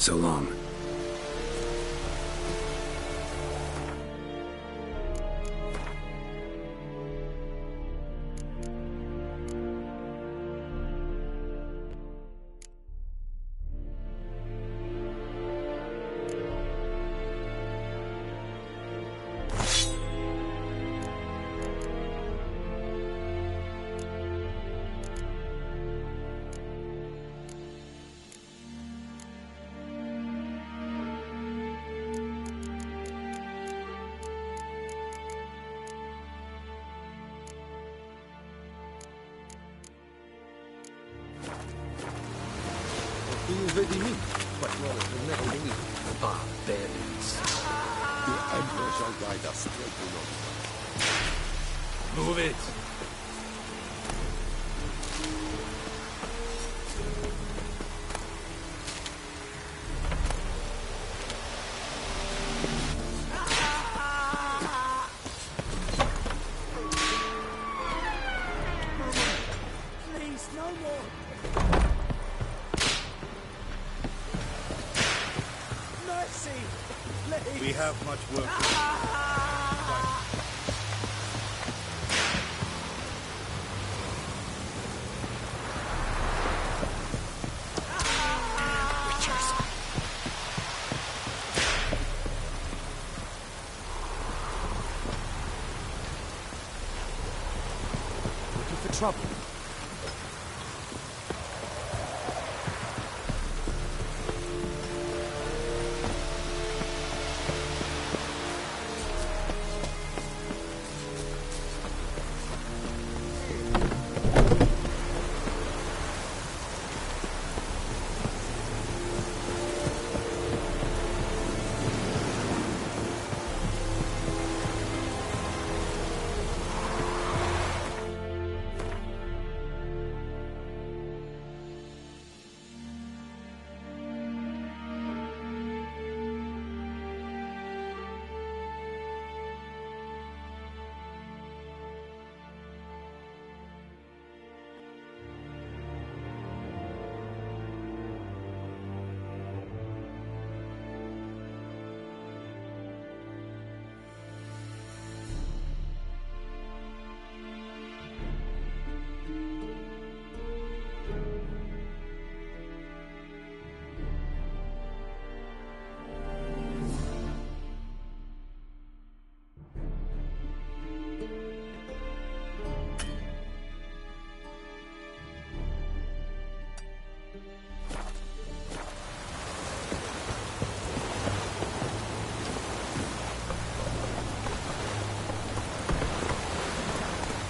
So long. Vedi but well, will never leave. Barbarians. The Emperor shall guide us straight to Move it! Please, no more! Mercy! Please! We have much work to do. Looking for trouble.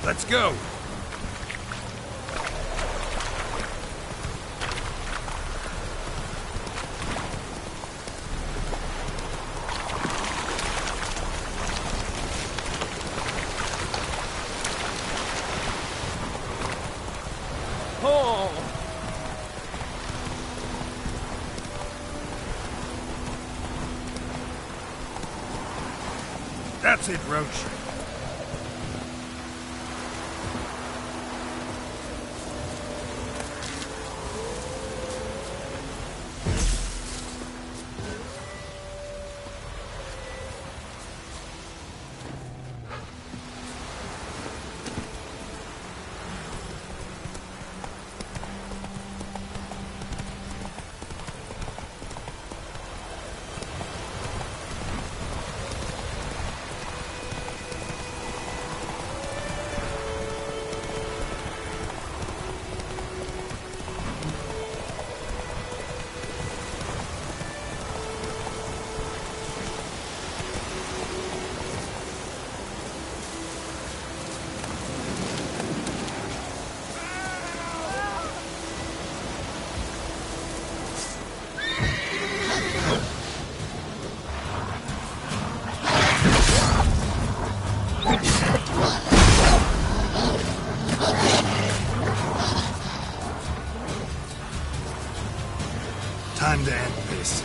Let's go! That's it, Roach. Time to end this.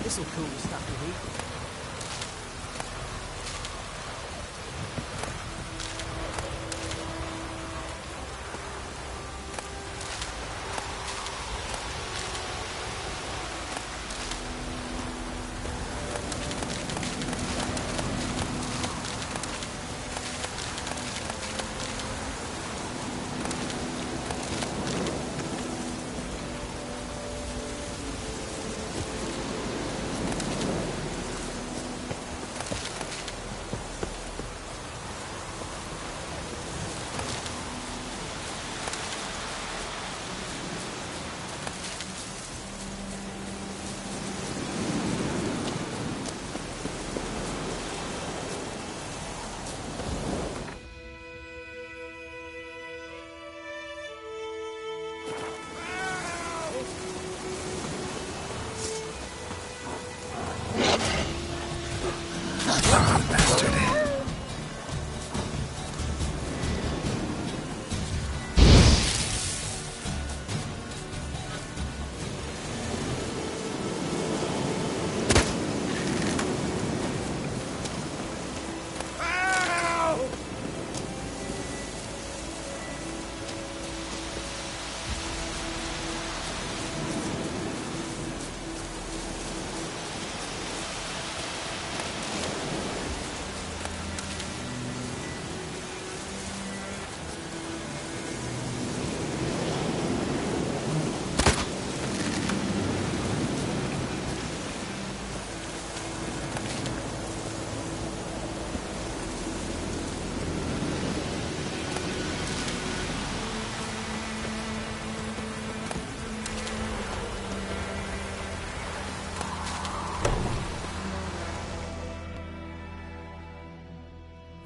This'll cool the stuff you heat.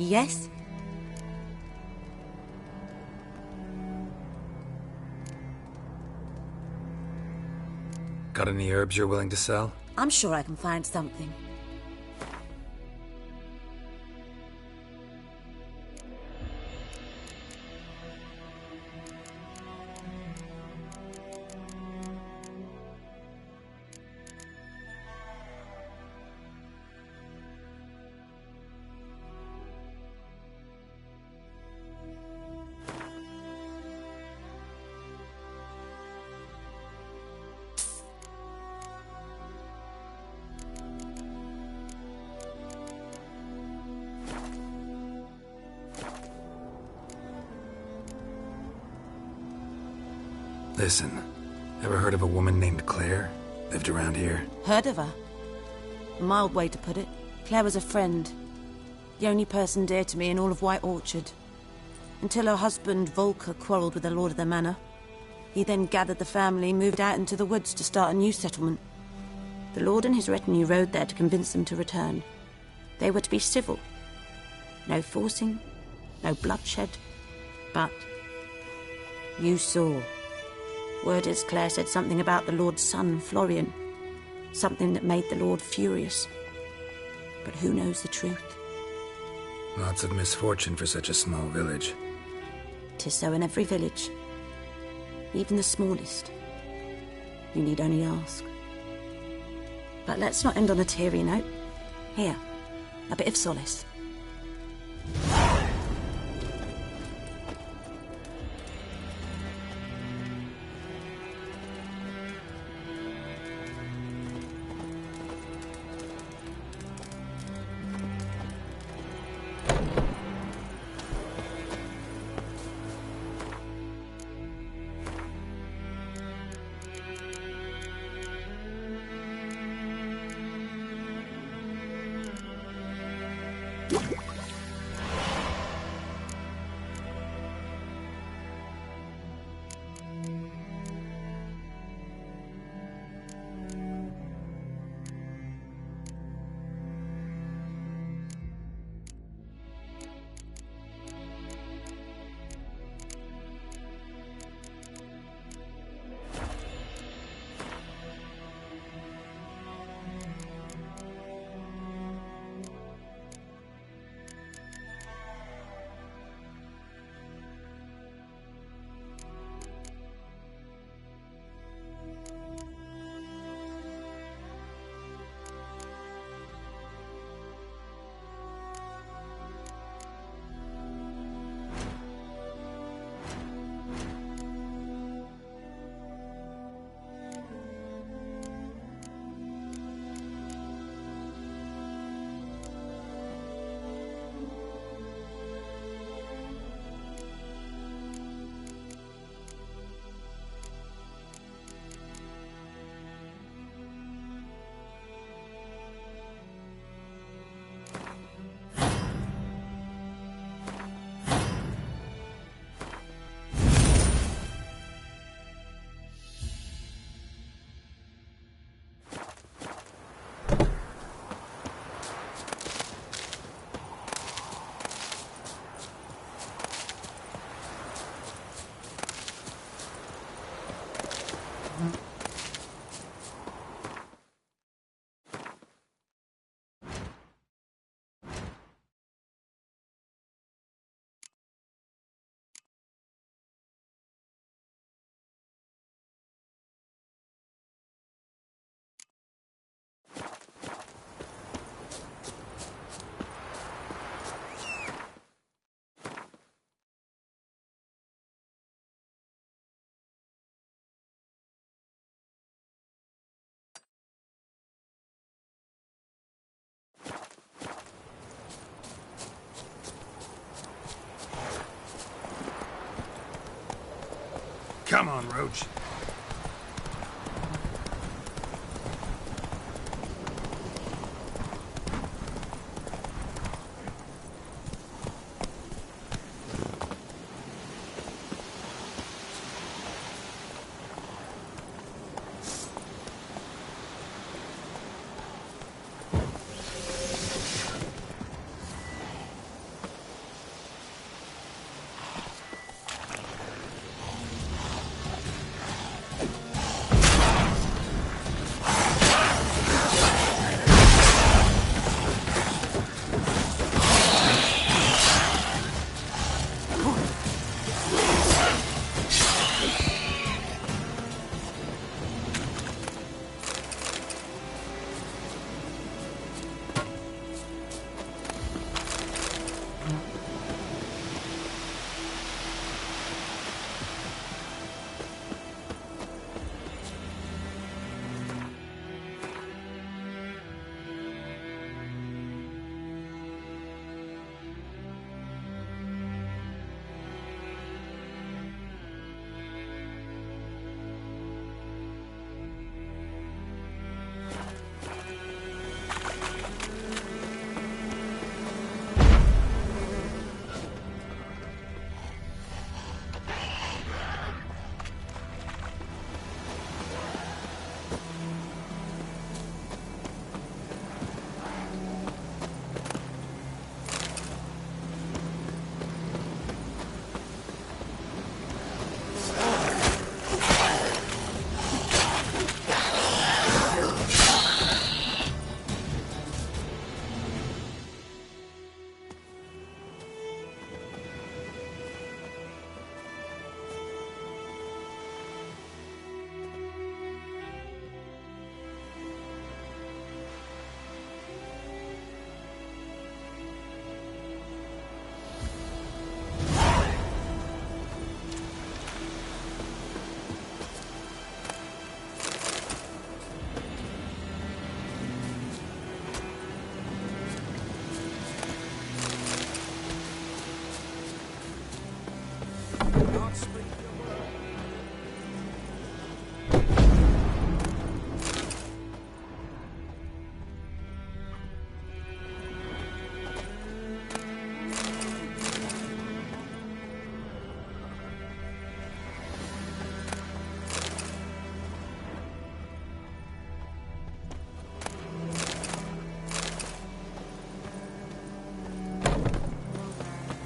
Yes? Got any herbs you're willing to sell? I'm sure I can find something. Listen, ever heard of a woman named Claire? Lived around here? Heard of her? A mild way to put it. Claire was a friend. The only person dear to me in all of White Orchard. Until her husband, Volker, quarreled with the lord of the manor. He then gathered the family, moved out into the woods to start a new settlement. The lord and his retinue rode there to convince them to return. They were to be civil. No forcing, no bloodshed. But you saw. Word is Claire said something about the Lord's son, Florian. Something that made the Lord furious. But who knows the truth? Lots of misfortune for such a small village. 'Tis so in every village. Even the smallest. You need only ask. But let's not end on a teary note. Here, a bit of solace. Come on, Roach.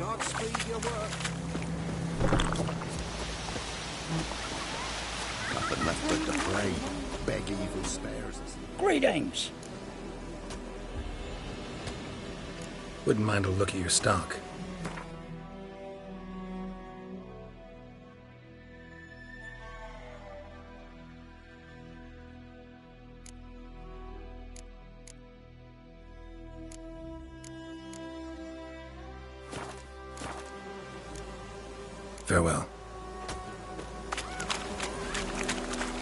Godspeed your work. Nothing left but to pray. Beg evil spares us. Greetings. Wouldn't mind a look at your stock. Farewell.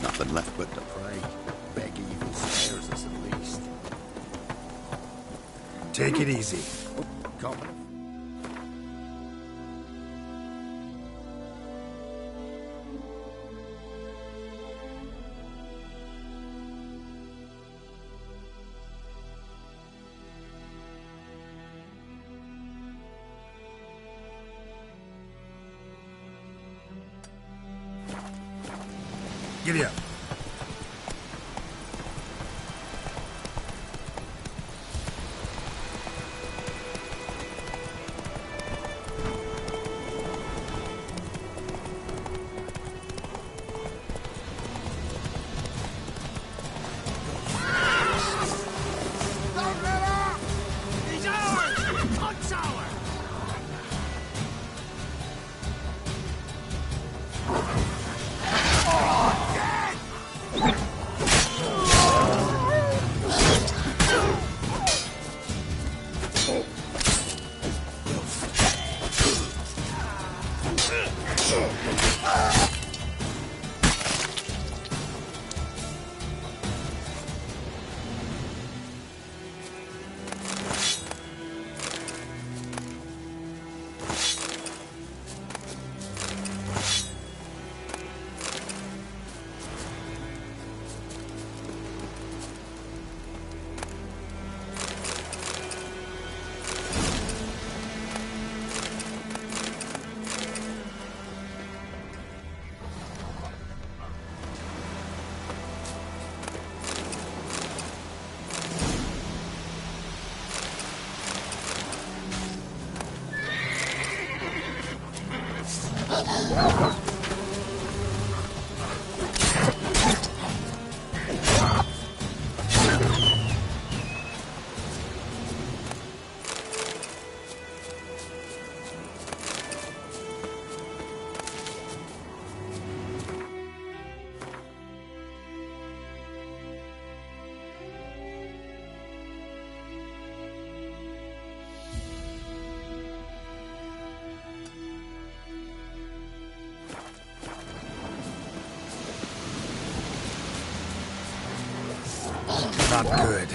Nothing left but to pray. Beg evil spares us at least. Take it easy. Coming. Giddy up. Not good.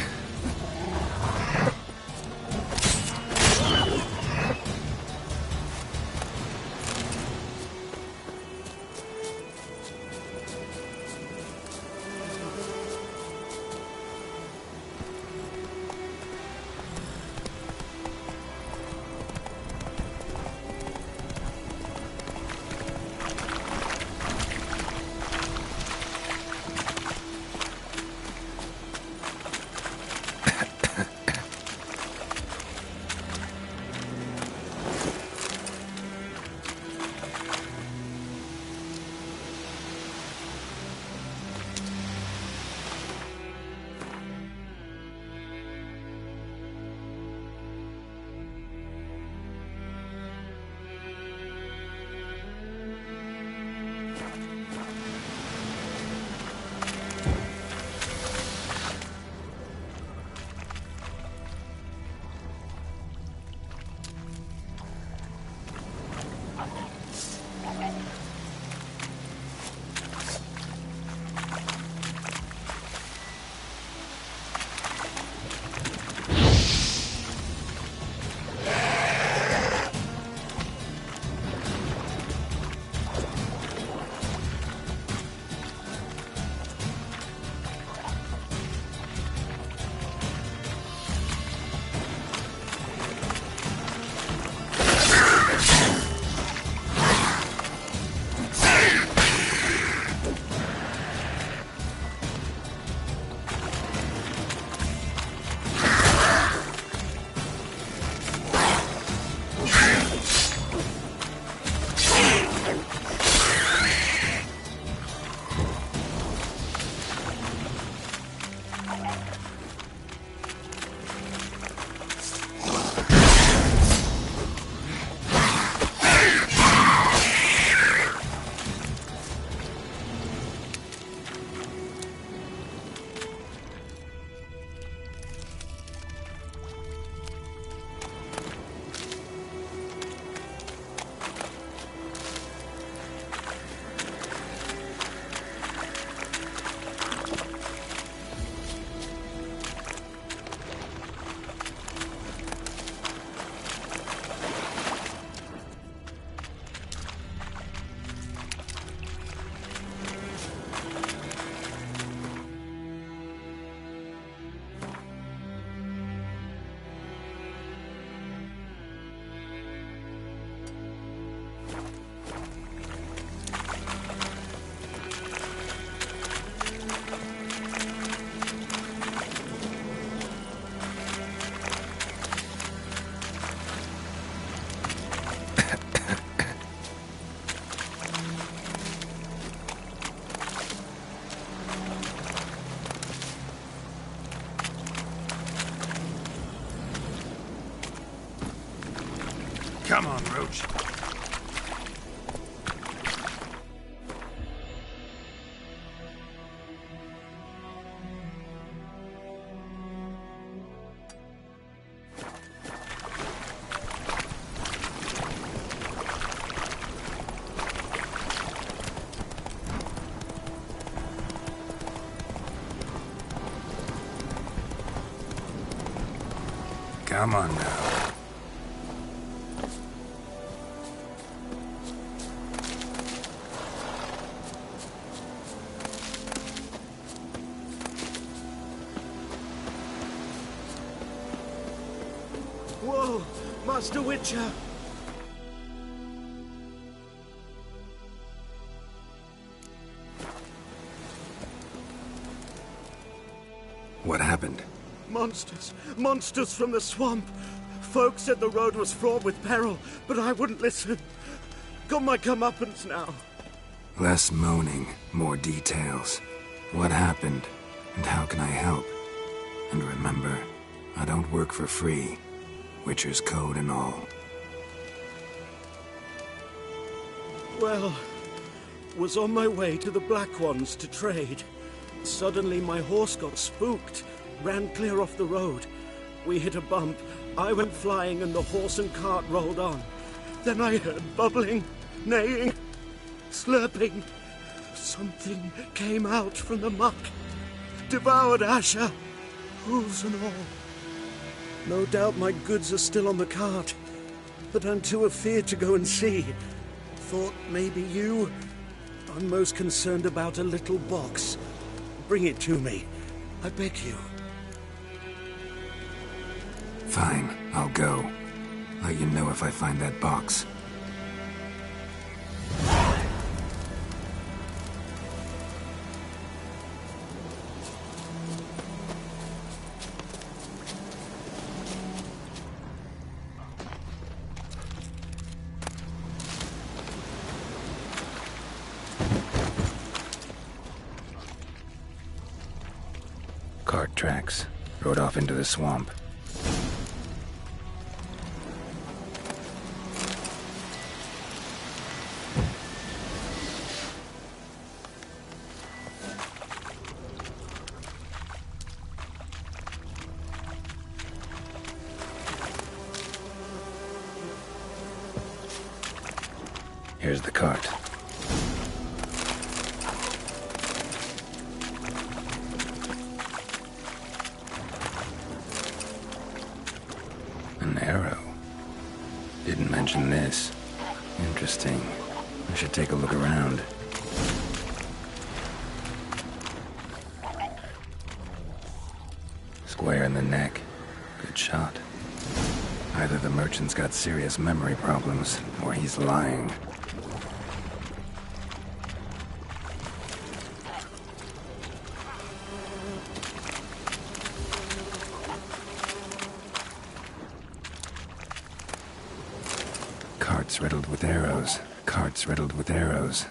Come on, Roach. Come on now. Whoa, Master Witcher! What happened? Monsters! Monsters from the swamp! Folk said the road was fraught with peril, but I wouldn't listen. Got my comeuppance now. Less moaning, more details. What happened, and how can I help? And remember, I don't work for free. Witcher's code and all. Well, was on my way to the Black Ones to trade. Suddenly my horse got spooked, ran clear off the road. We hit a bump, I went flying and the horse and cart rolled on. Then I heard bubbling, neighing, slurping. Something came out from the muck, devoured Asher, hooves and all. No doubt my goods are still on the cart, but I'm too afeard to go and see. Thought maybe you. I'm most concerned about a little box. Bring it to me, I beg you. Fine, I'll go. Let you know if I find that box. Cart tracks. Rode off into the swamp. Here's the cart. An arrow. Didn't mention this. Interesting. I should take a look around. Square in the neck. Good shot. Either the merchant's got serious memory problems, or he's lying. Carts riddled with arrows. Carts riddled with arrows.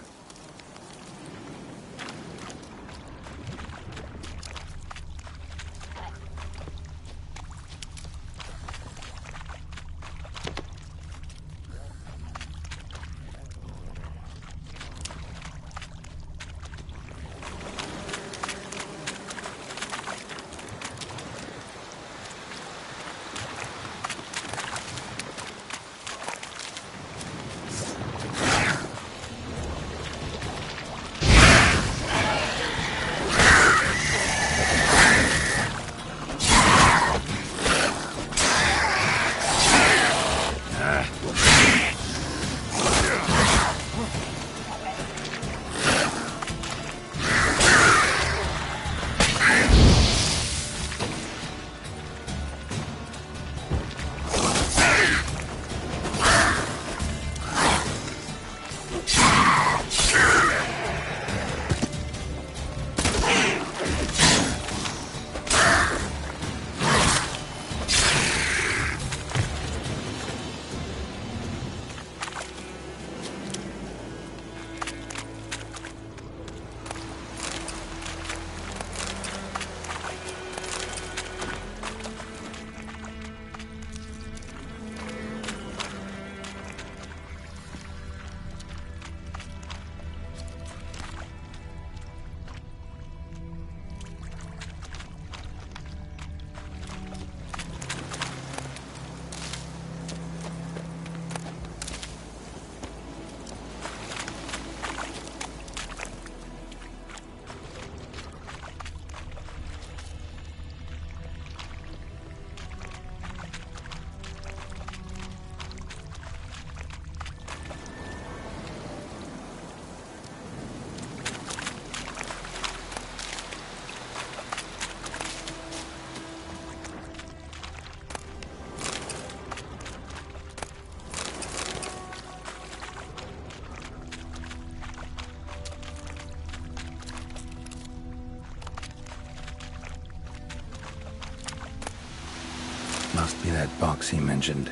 Must be that box he mentioned.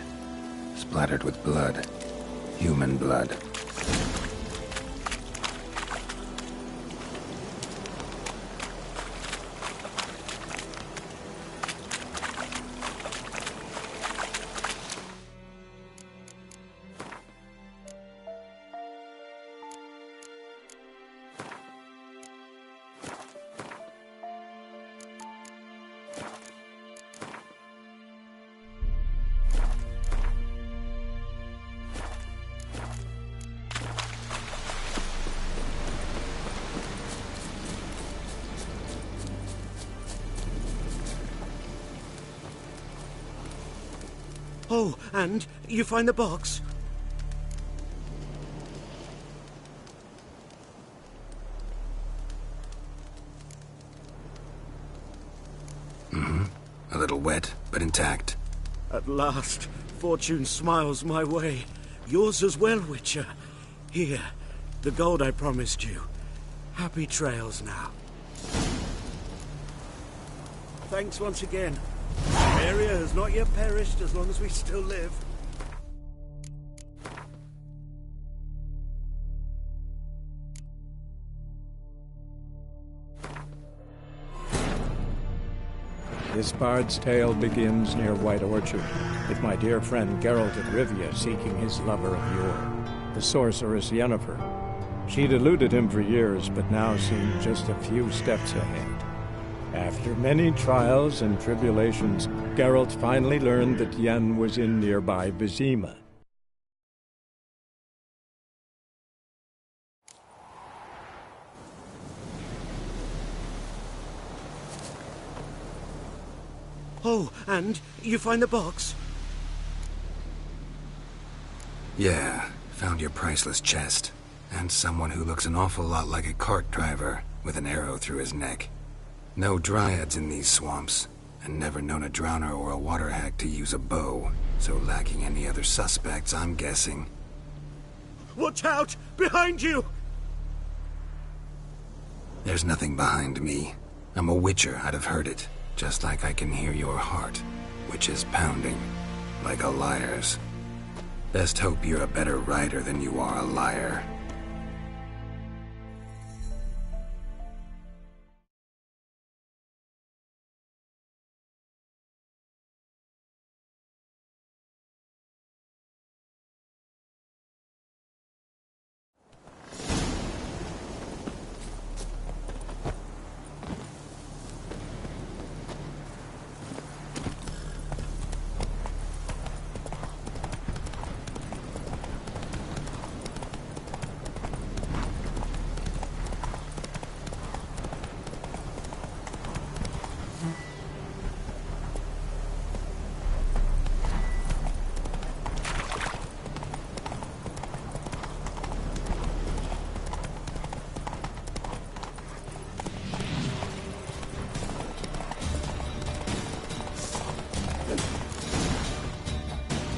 Splattered with blood. Human blood. Oh, and you find the box? A little wet, but intact. At last, fortune smiles my way. Yours as well, Witcher. Here, the gold I promised you. Happy trails now. Thanks once again. The area has not yet perished as long as we still live. This bard's tale begins near White Orchard, with my dear friend Geralt of Rivia seeking his lover of yore, the sorceress Yennefer. She'd eluded him for years, but now seemed just a few steps ahead. After many trials and tribulations, Geralt finally learned that Yen was in nearby Vizima. Oh, and you find the box? Yeah, found your priceless chest. And someone who looks an awful lot like a cart driver, with an arrow through his neck. No dryads in these swamps, and never known a drowner or a water hag to use a bow, so lacking any other suspects, I'm guessing. Watch out! Behind you! There's nothing behind me. I'm a witcher, I'd have heard it. Just like I can hear your heart, which is pounding, like a liar's. Best hope you're a better rider than you are a liar.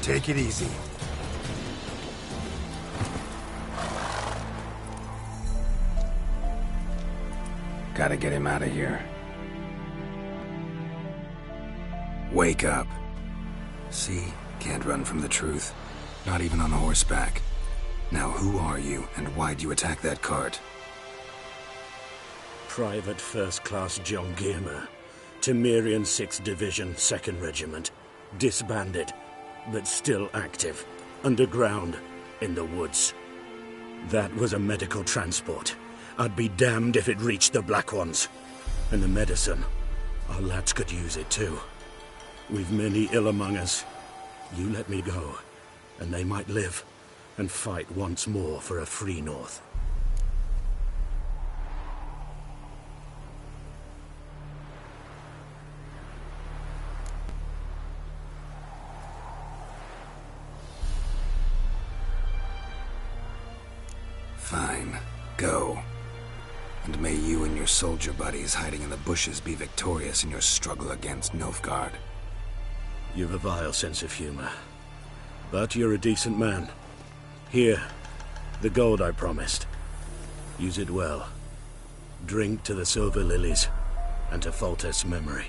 Take it easy. Gotta get him out of here. Wake up. See? Can't run from the truth. Not even on horseback. Now who are you, and why'd you attack that cart? Private First Class John Giermer. Temerian 6th Division, 2nd Regiment. Disbanded, but still active. Underground, in the woods. That was a medical transport. I'd be damned if it reached the Black Ones. And the medicine. Our lads could use it too. We've many ill among us. You let me go, and they might live, and fight once more for a free North. Fine. Go. And may you and your soldier buddies hiding in the bushes be victorious in your struggle against Nilfgaard. You've a vile sense of humor. But you're a decent man. Here, the gold I promised. Use it well. Drink to the Silver Lilies, and to Foltest's memory.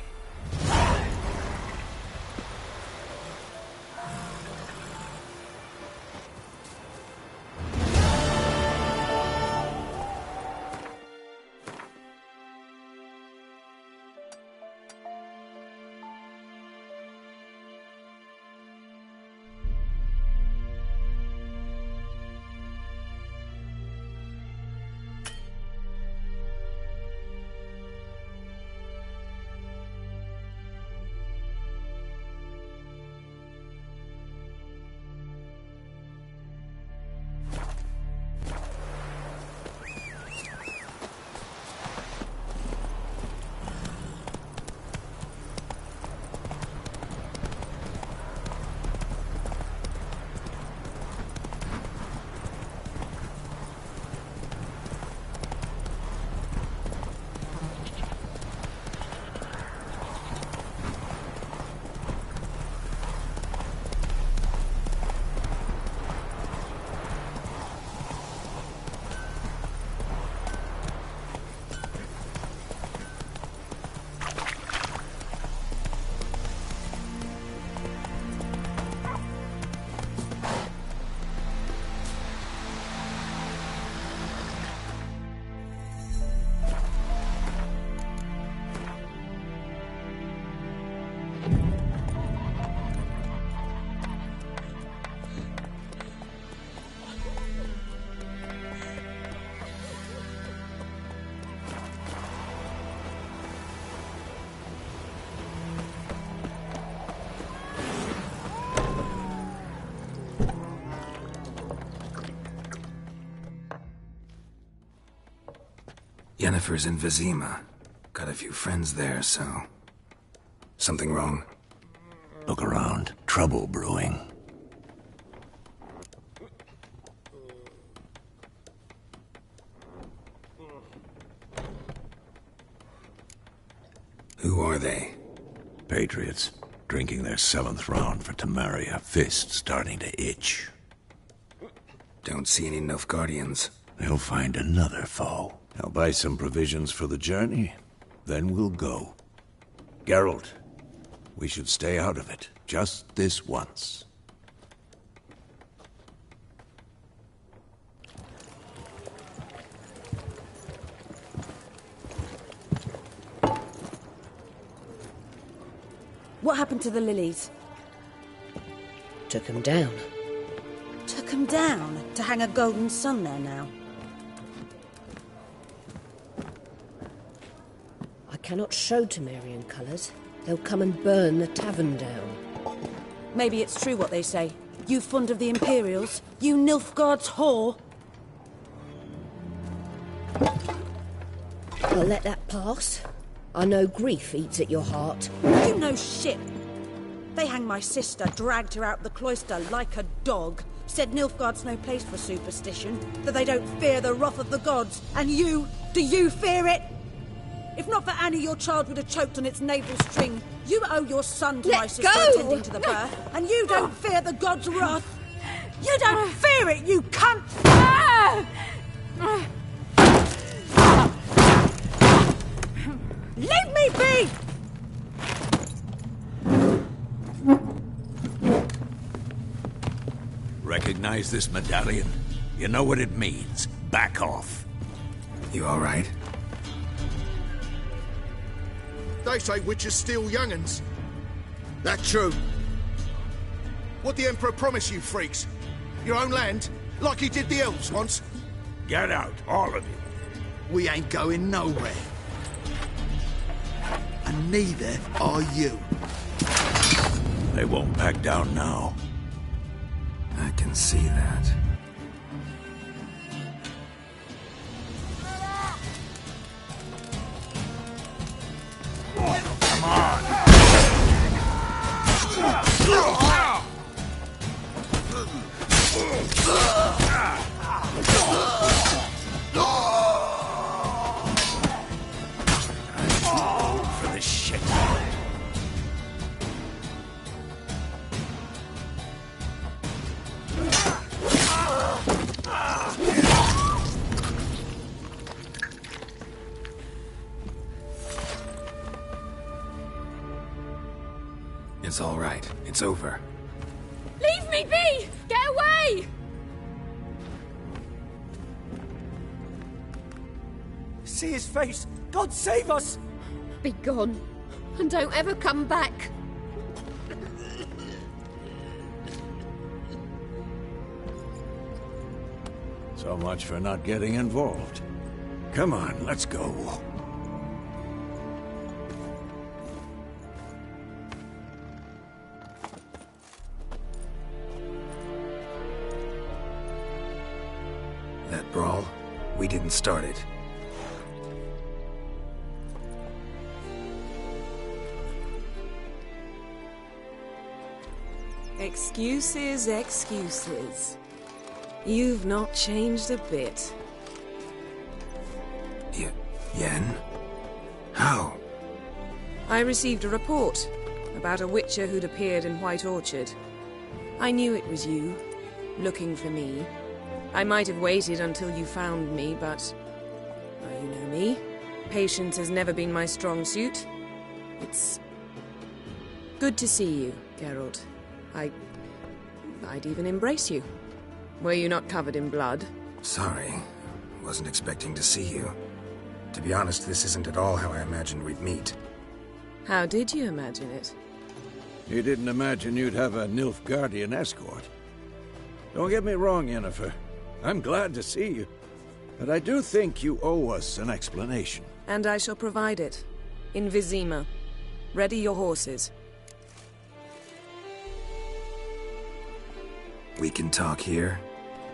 Yennefer's in Vizima. Got a few friends there, so... Something wrong? Look around. Trouble brewing. Who are they? Patriots. Drinking their 7th round for Temeria. Fist starting to itch. Don't see any Nilfgaardians. They'll find another foe. I'll buy some provisions for the journey. Then we'll go. Geralt, we should stay out of it. Just this once. What happened to the lilies? Took him down. Took them down to hang a golden sun there now. I cannot show Temerian colours. They'll come and burn the tavern down. Maybe it's true what they say. You fond of the Imperials? You Nilfgaard's whore? I'll let that pass. I know grief eats at your heart. You know shit. They hanged my sister, dragged her out the cloister like a dog. Said Nilfgaard's no place for superstition, that they don't fear the wrath of the gods. And you, do you fear it? If not for Annie, your child would have choked on its navel string. You owe your son to Let my sister go! attending to the birth, and you don't fear the gods' wrath. You don't fear it, you cunt! Leave me be! Recognize this medallion? You know what it means. Back off. You alright? They say witches steal young'uns. That true? What the Emperor promised you, freaks? Your own land? Like he did the elves once? Get out, all of you. We ain't going nowhere. And neither are you. They won't back down now. I can see that. Come on! For this shit. It's all right. It's over. Leave me be! Get away! See his face! God save us! Be gone, and don't ever come back. So much for not getting involved. Come on, let's go. That brawl, we didn't start it. Excuses, excuses. You've not changed a bit. Yen? How? I received a report about a witcher who'd appeared in White Orchard. I knew it was you, looking for me. I might have waited until you found me, but... well, you know me. Patience has never been my strong suit. It's... good to see you, Geralt. I'd even embrace you. Were you not covered in blood? Sorry. Wasn't expecting to see you. To be honest, this isn't at all how I imagined we'd meet. How did you imagine it? You didn't imagine you'd have a Nilfgaardian escort. Don't get me wrong, Yennefer. I'm glad to see you. But I do think you owe us an explanation. And I shall provide it. In Vizima. Ready your horses. We can talk here.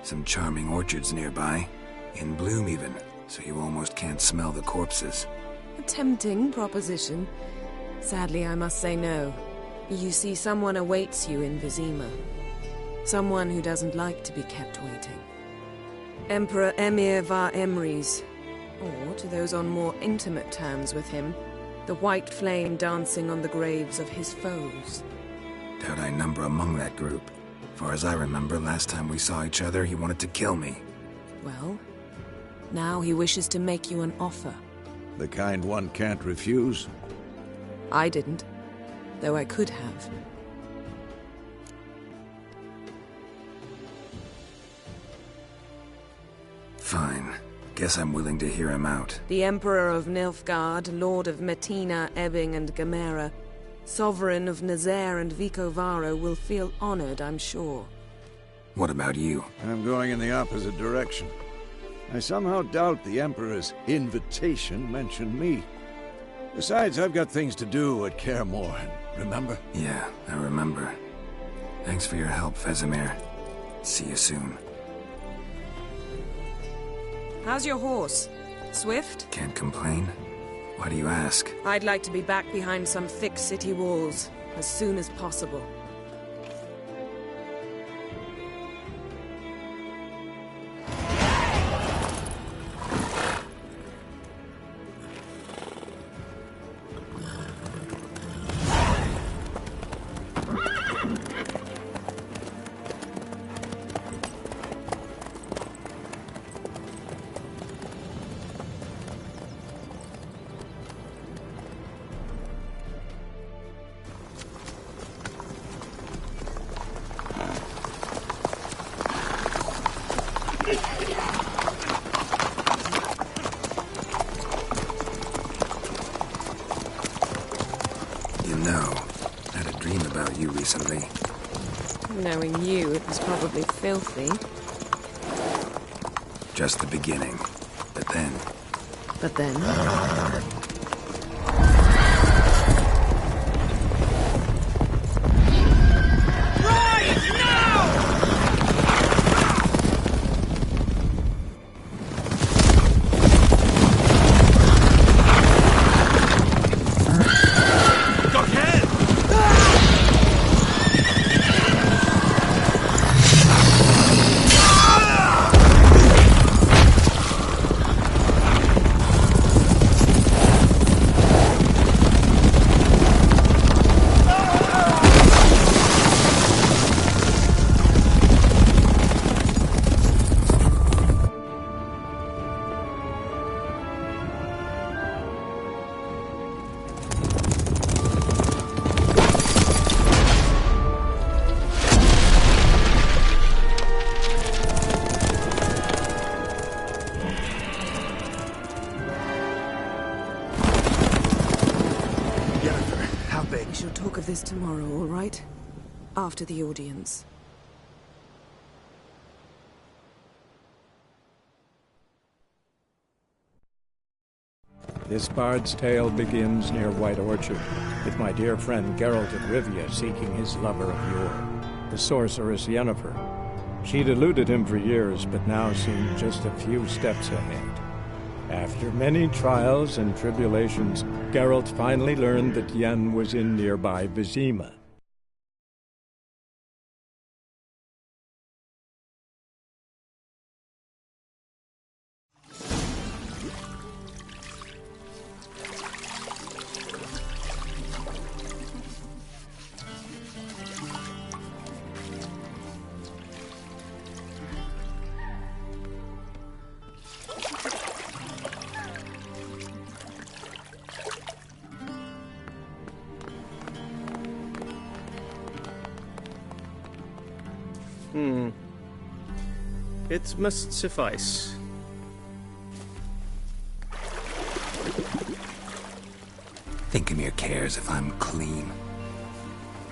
Some charming orchards nearby. In bloom, even. so you almost can't smell the corpses. A tempting proposition. Sadly, I must say no. You see, someone awaits you in Vizima. Someone who doesn't like to be kept waiting. Emperor Emir var Emreis. Or, to those on more intimate terms with him, the white flame dancing on the graves of his foes. Doubt I number among that group. Far as I remember, last time we saw each other, he wanted to kill me. Well, now he wishes to make you an offer. The kind one can't refuse? I didn't, though I could have. Fine. Guess I'm willing to hear him out. The Emperor of Nilfgaard, Lord of Metina, Ebbing and Gamera, Sovereign of Nazaire and Vicovaro will feel honored, I'm sure. What about you? I'm going in the opposite direction. I somehow doubt the Emperor's invitation mentioned me. Besides, I've got things to do at Kaer Morhen, remember? Yeah, I remember. Thanks for your help, Vesemir. See you soon. How's your horse? Swift? Can't complain. Why do you ask? I'd like to be back behind some thick city walls, as soon as possible. Recently. Knowing you, it was probably filthy. Just the beginning. But then... But then? This tomorrow, all right? After the audience. This bard's tale begins near White Orchard, with my dear friend Geralt of Rivia seeking his lover of yore, the sorceress Yennefer. She'd eluded him for years, but now seemed just a few steps ahead. After many trials and tribulations, Geralt finally learned that Yen was in nearby Vizima. It must suffice. Thinkamir cares if I'm clean.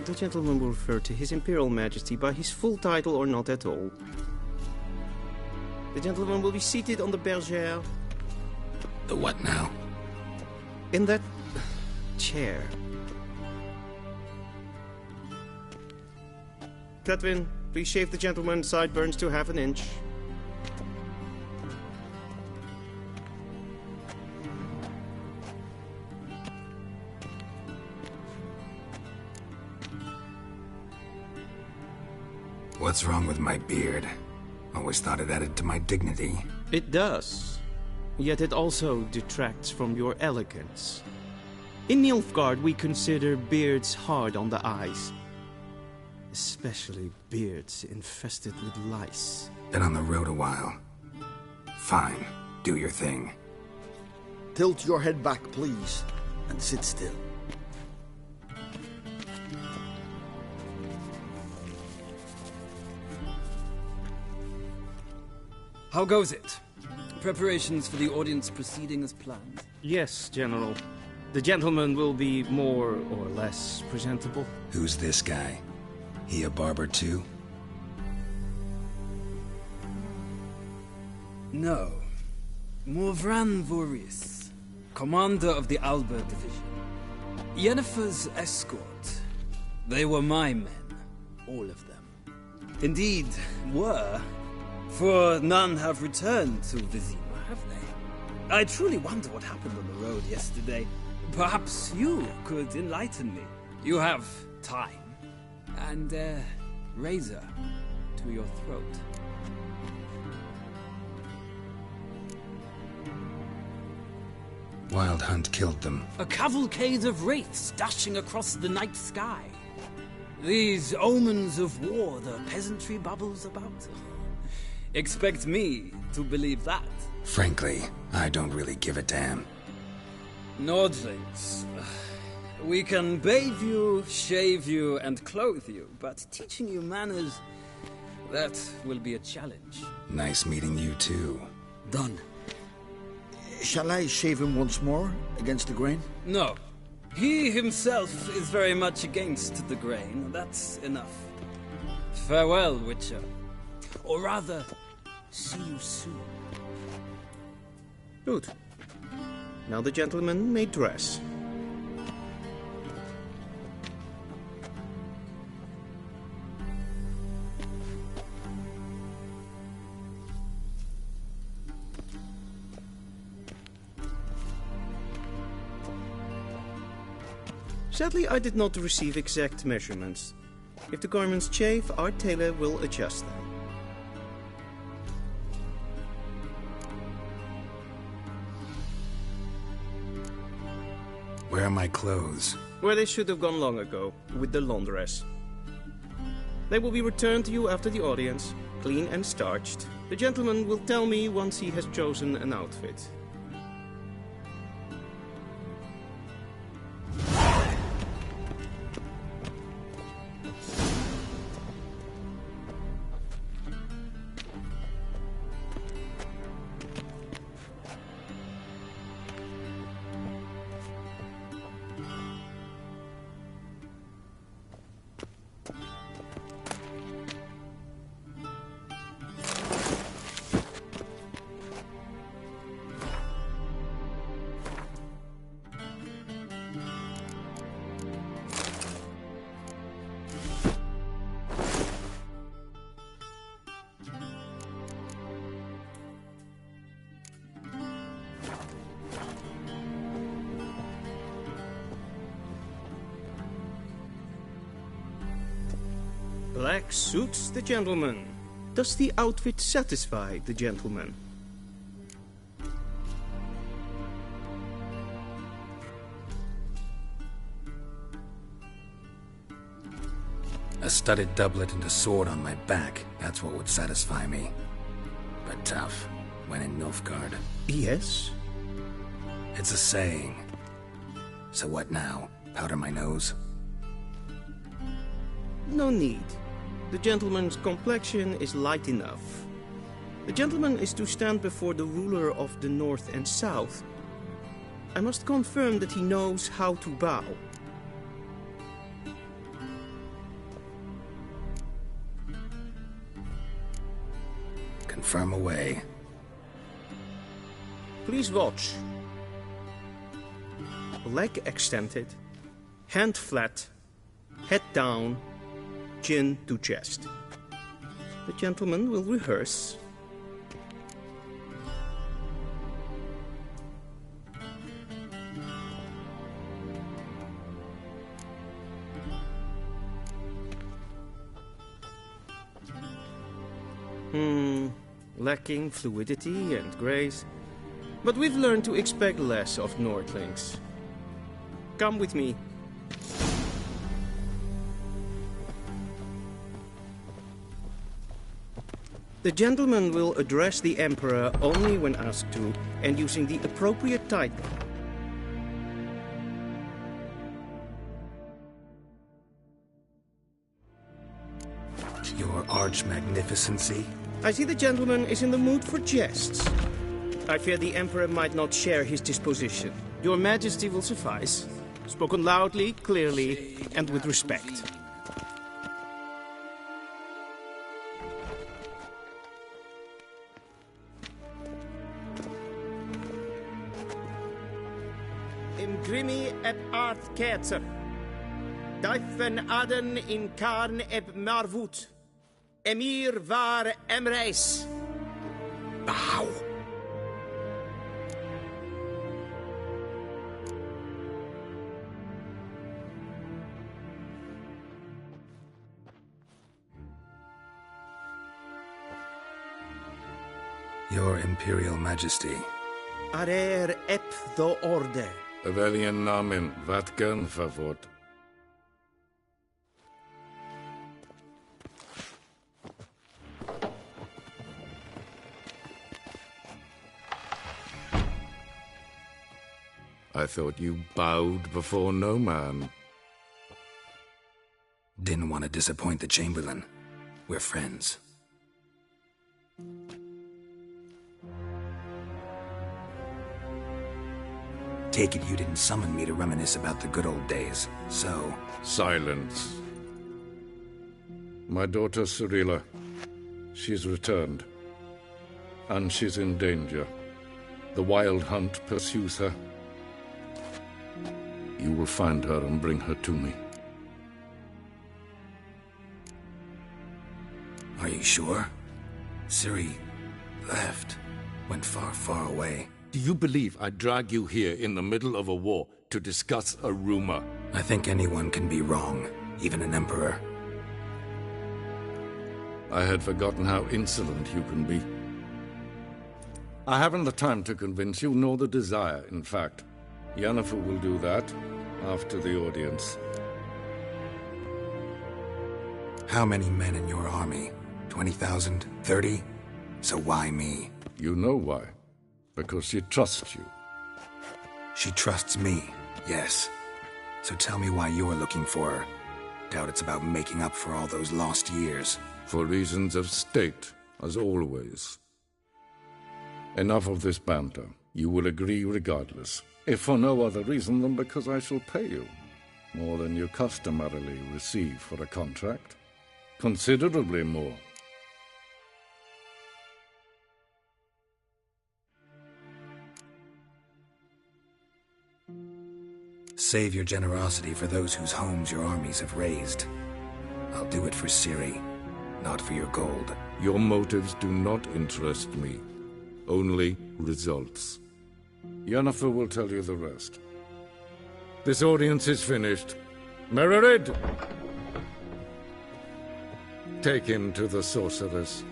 The gentleman will refer to His Imperial Majesty by his full title or not at all. The gentleman will be seated on the bergère. The what now? In that chair. Cletwin, please shave the gentleman's sideburns to 1/2 inch. What's wrong with my beard? Always thought it added to my dignity. It does. Yet it also detracts from your elegance. In Nilfgaard, we consider beards hard on the eyes. Especially beards infested with lice. Been on the road a while. Fine. Do your thing. Tilt your head back, please, and sit still. How goes it? Preparations for the audience proceeding as planned? Yes, General. The gentleman will be more or less presentable. Who's this guy? He a barber too? No. Morvran Voorhis, commander of the Albert Division. Yennefer's escort. They were my men. All of them. Indeed, were. For none have returned to Vizima, have they? I truly wonder what happened on the road yesterday. Perhaps you could enlighten me. You have time. And a razor to your throat. Wild Hunt killed them. A cavalcade of wraiths dashing across the night sky. These omens of war the peasantry bubbles about. Expect me to believe that. Frankly, I don't really give a damn. Nordlings. We can bathe you, shave you, and clothe you, but teaching you manners, that will be a challenge. Nice meeting you too. Done. Shall I shave him once more, against the grain? No. He himself is very much against the grain. That's enough. Farewell, Witcher. Or rather, see you soon. Good. Now the gentleman may dress. Sadly, I did not receive exact measurements. If the garments chafe, our tailor will adjust them. Where are my clothes? Where they should have gone long ago, with the laundress. They will be returned to you after the audience, clean and starched. The gentleman will tell me once he has chosen an outfit. Black suits the gentleman. Does the outfit satisfy the gentleman? A studded doublet and a sword on my back, that's what would satisfy me. But tough, when in Nilfgaard. Yes? It's a saying. So what now? Powder my nose? No need. The gentleman's complexion is light enough. The gentleman is to stand before the ruler of the North and South. I must confirm that he knows how to bow. Confirm away. Please watch. Leg extended, hand flat, head down, chin to chest. The gentleman will rehearse. Lacking fluidity and grace. But we've learned to expect less of Nordlings. Come with me. The gentleman will address the Emperor only when asked to, and using the appropriate title. Your Arch-Magnificency? I see the gentleman is in the mood for jests. I fear the Emperor might not share his disposition. Your Majesty will suffice. Spoken loudly, clearly, and with respect. Imgrimi eb art kerzer. Daifen aden in karn eb marvut. Emir var emreis. Bow. Your Imperial Majesty. Arer ep do orde. Welchen Namen, wat gern verwort? I thought you bowed before no man. Didn't want to disappoint the Chamberlain. We're friends. Take it you didn't summon me to reminisce about the good old days, so... Silence. My daughter Cirilla, she's returned. And she's in danger. The Wild Hunt pursues her. You will find her and bring her to me. Are you sure? Ciri left. Went far, far away. Do you believe I'd drag you here in the middle of a war to discuss a rumor? I think anyone can be wrong, even an emperor. I had forgotten how insolent you can be. I haven't the time to convince you, nor the desire, in fact. Yennefer will do that after the audience. How many men in your army? 20,000? 30? So why me? You know why. Because she trusts you. She trusts me, yes. So tell me why you're looking for her. Doubt it's about making up for all those lost years. For reasons of state, as always. Enough of this banter. You will agree regardless. If for no other reason than because I shall pay you. More than you customarily receive for a contract. Considerably more. Save your generosity for those whose homes your armies have razed. I'll do it for Ciri, not for your gold. Your motives do not interest me. Only results. Yennefer will tell you the rest. This audience is finished. Mererid! Take him to the sorceress.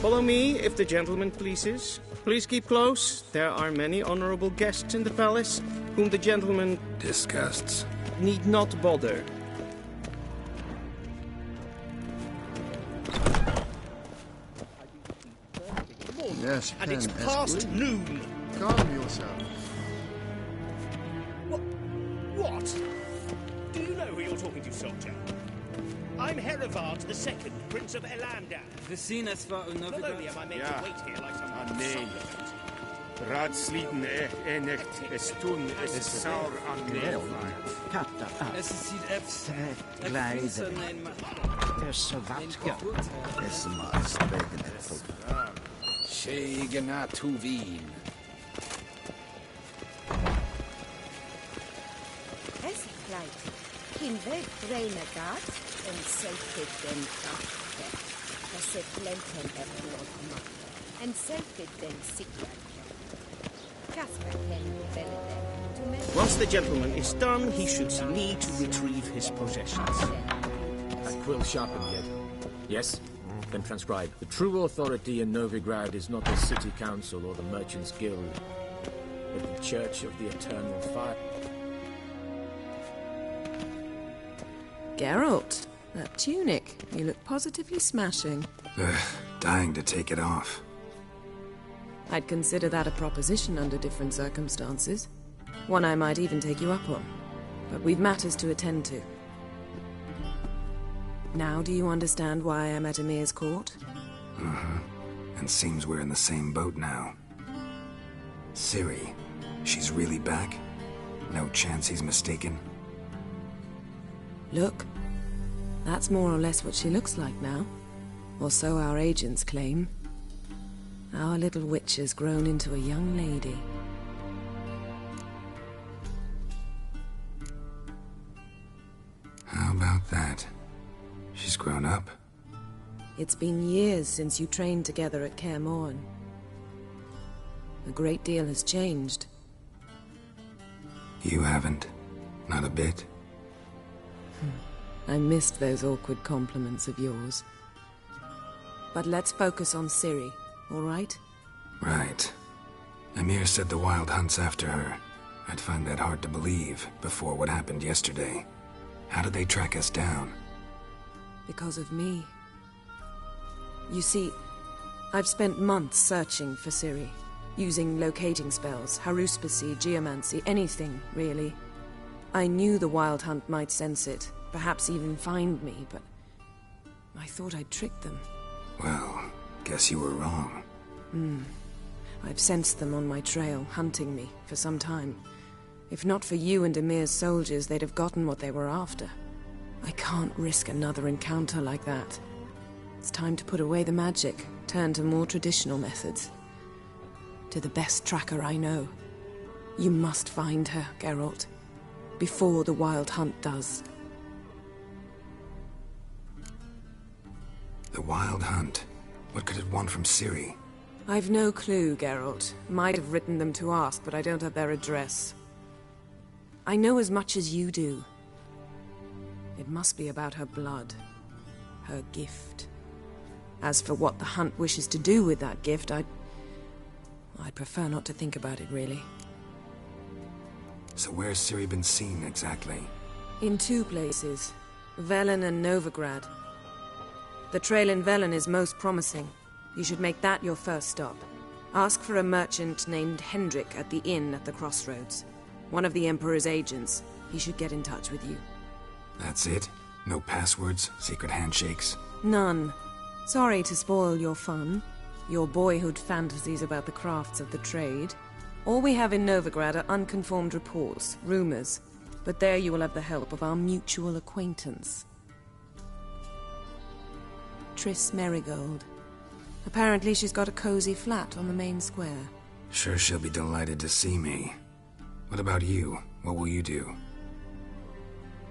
Follow me, if the gentleman pleases. Please keep close. There are many honorable guests in the palace, whom the gentleman... disgusts. ...need not bother. Yes, and it's past noon. Calm yourself. What? Do you know who you're talking to, soldier? I'm Herivard II, Prince of Elandan. Vecinas var Not only am I made to wait here like some nee. Raadsliden echt estun is saur an Katta Es sieht glijden. Vatka. Esmas begnetful. Shegena tuvin. Es kleid. In weg reine gat en sacred den kracht. And selfed den Sigurd. Casper can Once the gentleman is done, he should see me to retrieve his possessions. That quill sharpened yet? Yes? Then transcribe. The true authority in Novigrad is not the city council or the merchants' guild, but the Church of the Eternal Fire. Geralt, that tunic. You look positively smashing. Dying to take it off. I'd consider that a proposition under different circumstances. One I might even take you up on. But we've matters to attend to. Now do you understand why I'm at Emir's court? Mm-hmm. And seems we're in the same boat now. Ciri, she's really back? No chance he's mistaken? Look, that's more or less what she looks like now. Or so our agents claim. Our little witch has grown into a young lady. How about that? She's grown up. It's been years since you trained together at Kaer Morhen. A great deal has changed. You haven't? Not a bit? I missed those awkward compliments of yours. But let's focus on Ciri, all right? Right. Emir said the Wild Hunt's after her. I'd find that hard to believe before what happened yesterday. How did they track us down? Because of me. You see, I've spent months searching for Ciri, using locating spells, haruspicy, geomancy, anything, really. I knew the Wild Hunt might sense it, perhaps even find me, but I thought I'd tricked them. Well, guess you were wrong. I've sensed them on my trail, hunting me, for some time. If not for you and Emir's soldiers, they'd have gotten what they were after. I can't risk another encounter like that. It's time to put away the magic, turn to more traditional methods. To the best tracker I know. You must find her, Geralt. Before the Wild Hunt does. The Wild Hunt? What could it want from Ciri? I've no clue, Geralt. Might have written them to ask, but I don't have their address. I know as much as you do. It must be about her blood. Her gift. As for what the Hunt wishes to do with that gift, I'd prefer not to think about it, really. So where's Ciri been seen, exactly? In two places. Velen and Novigrad. The trail in Velen is most promising. You should make that your first stop. Ask for a merchant named Hendrik at the inn at the crossroads. One of the Emperor's agents. He should get in touch with you. That's it? No passwords? Secret handshakes? None. Sorry to spoil your fun. Your boyhood fantasies about the crafts of the trade. All we have in Novigrad are unconfirmed reports, rumors. But there you will have the help of our mutual acquaintance. Triss Merigold. Apparently she's got a cozy flat on the main square. Sure she'll be delighted to see me. What about you? What will you do?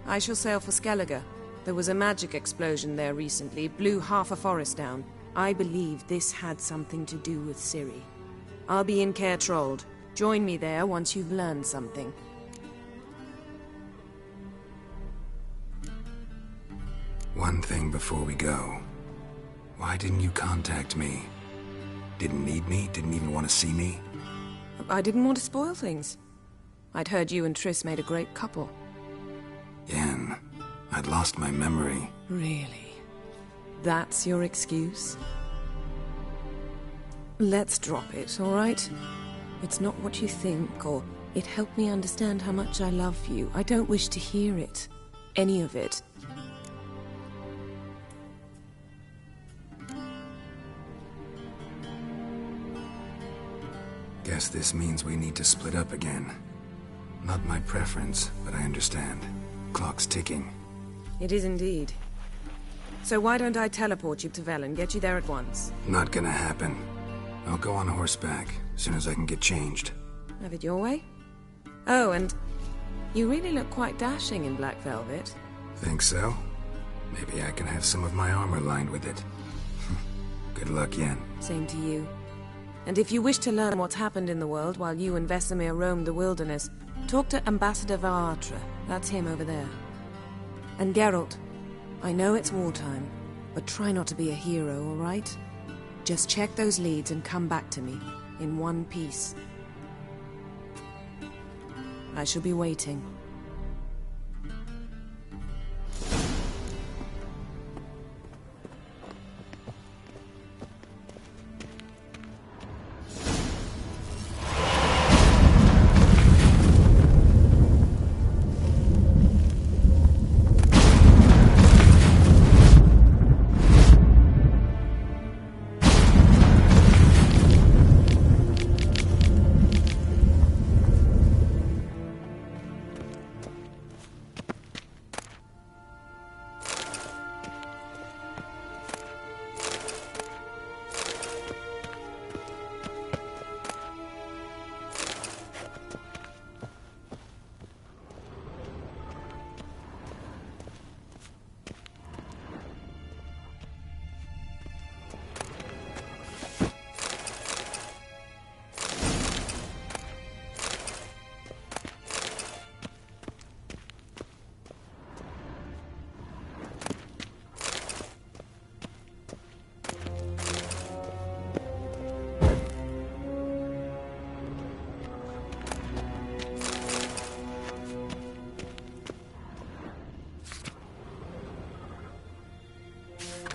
I shall sail for Skellige. There was a magic explosion there recently, blew half a forest down. I believe this had something to do with Ciri. I'll be in Caer Trolde. Join me there once you've learned something. One thing before we go. Why didn't you contact me? Didn't need me? Didn't even want to see me? I didn't want to spoil things. I'd heard you and Triss made a great couple. Yen, I'd lost my memory. Really? That's your excuse? Let's drop it, all right? It's not what you think, or it helped me understand how much I love you. I don't wish to hear it. Any of it. Guess this means we need to split up again. Not my preference, but I understand. Clock's ticking. It is indeed. So why don't I teleport you to Velen, get you there at once? Not gonna happen. I'll go on horseback, as soon as I can get changed. Have it your way? Oh, and you really look quite dashing in black velvet. Think so? Maybe I can have some of my armor lined with it. Good luck, Yen. Same to you. And if you wish to learn what's happened in the world while you and Vesemir roamed the wilderness, talk to Ambassador Varatra. That's him over there. And Geralt, I know it's wartime, but try not to be a hero, all right? Just check those leads and come back to me, in one piece. I shall be waiting.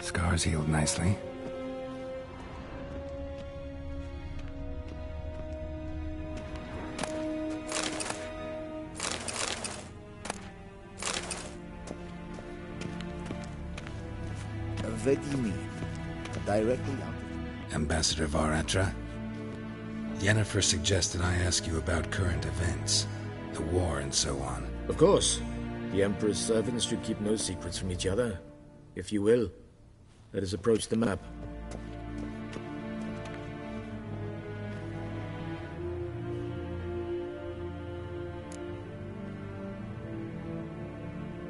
Scars healed nicely. What do you mean? Directly out. Ambassador Varatra? Yennefer suggested I ask you about current events, the war and so on. Of course. The Emperor's servants should keep no secrets from each other. If you will, let us approach the map.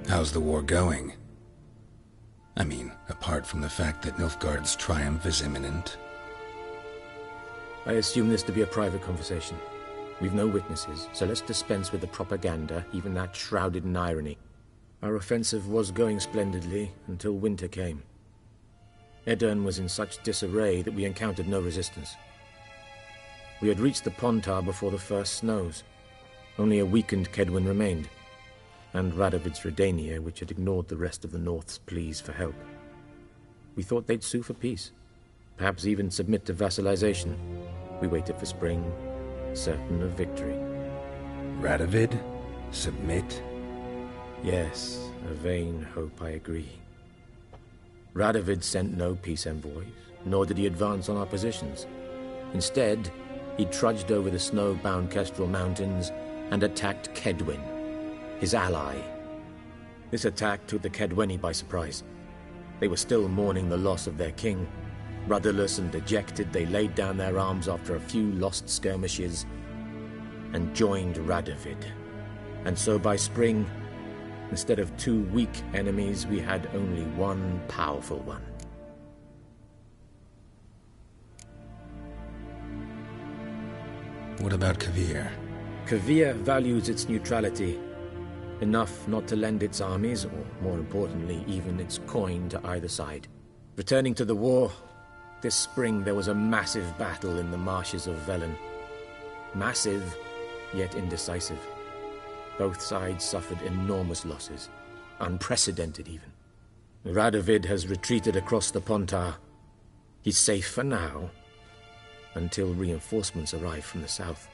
How's the war going? I mean, apart from the fact that Nilfgaard's triumph is imminent. I assume this to be a private conversation. We've no witnesses, so let's dispense with the propaganda, even that shrouded in irony. Our offensive was going splendidly until winter came. Edirn was in such disarray that we encountered no resistance. We had reached the Pontar before the first snows. Only a weakened Kedwin remained, and Radovid's Redania, which had ignored the rest of the North's pleas for help. We thought they'd sue for peace, perhaps even submit to vassalization. We waited for spring, certain of victory. Radovid? Submit? Yes, a vain hope, I agree. Radovid sent no peace envoys, nor did he advance on our positions. Instead, he trudged over the snow-bound Kestrel Mountains and attacked Kedwin, his ally. This attack took the Kedweni by surprise. They were still mourning the loss of their king. Rudderless and dejected, they laid down their arms after a few lost skirmishes and joined Radovid. And so by spring, instead of 2 weak enemies, we had only one powerful one. What about Kovir? Kovir values its neutrality, enough not to lend its armies, or more importantly, even its coin to either side. Returning to the war, this spring there was a massive battle in the marshes of Velen. Massive, yet indecisive. Both sides suffered enormous losses, unprecedented even. Radovid has retreated across the Pontar. He's safe for now, until reinforcements arrive from the south.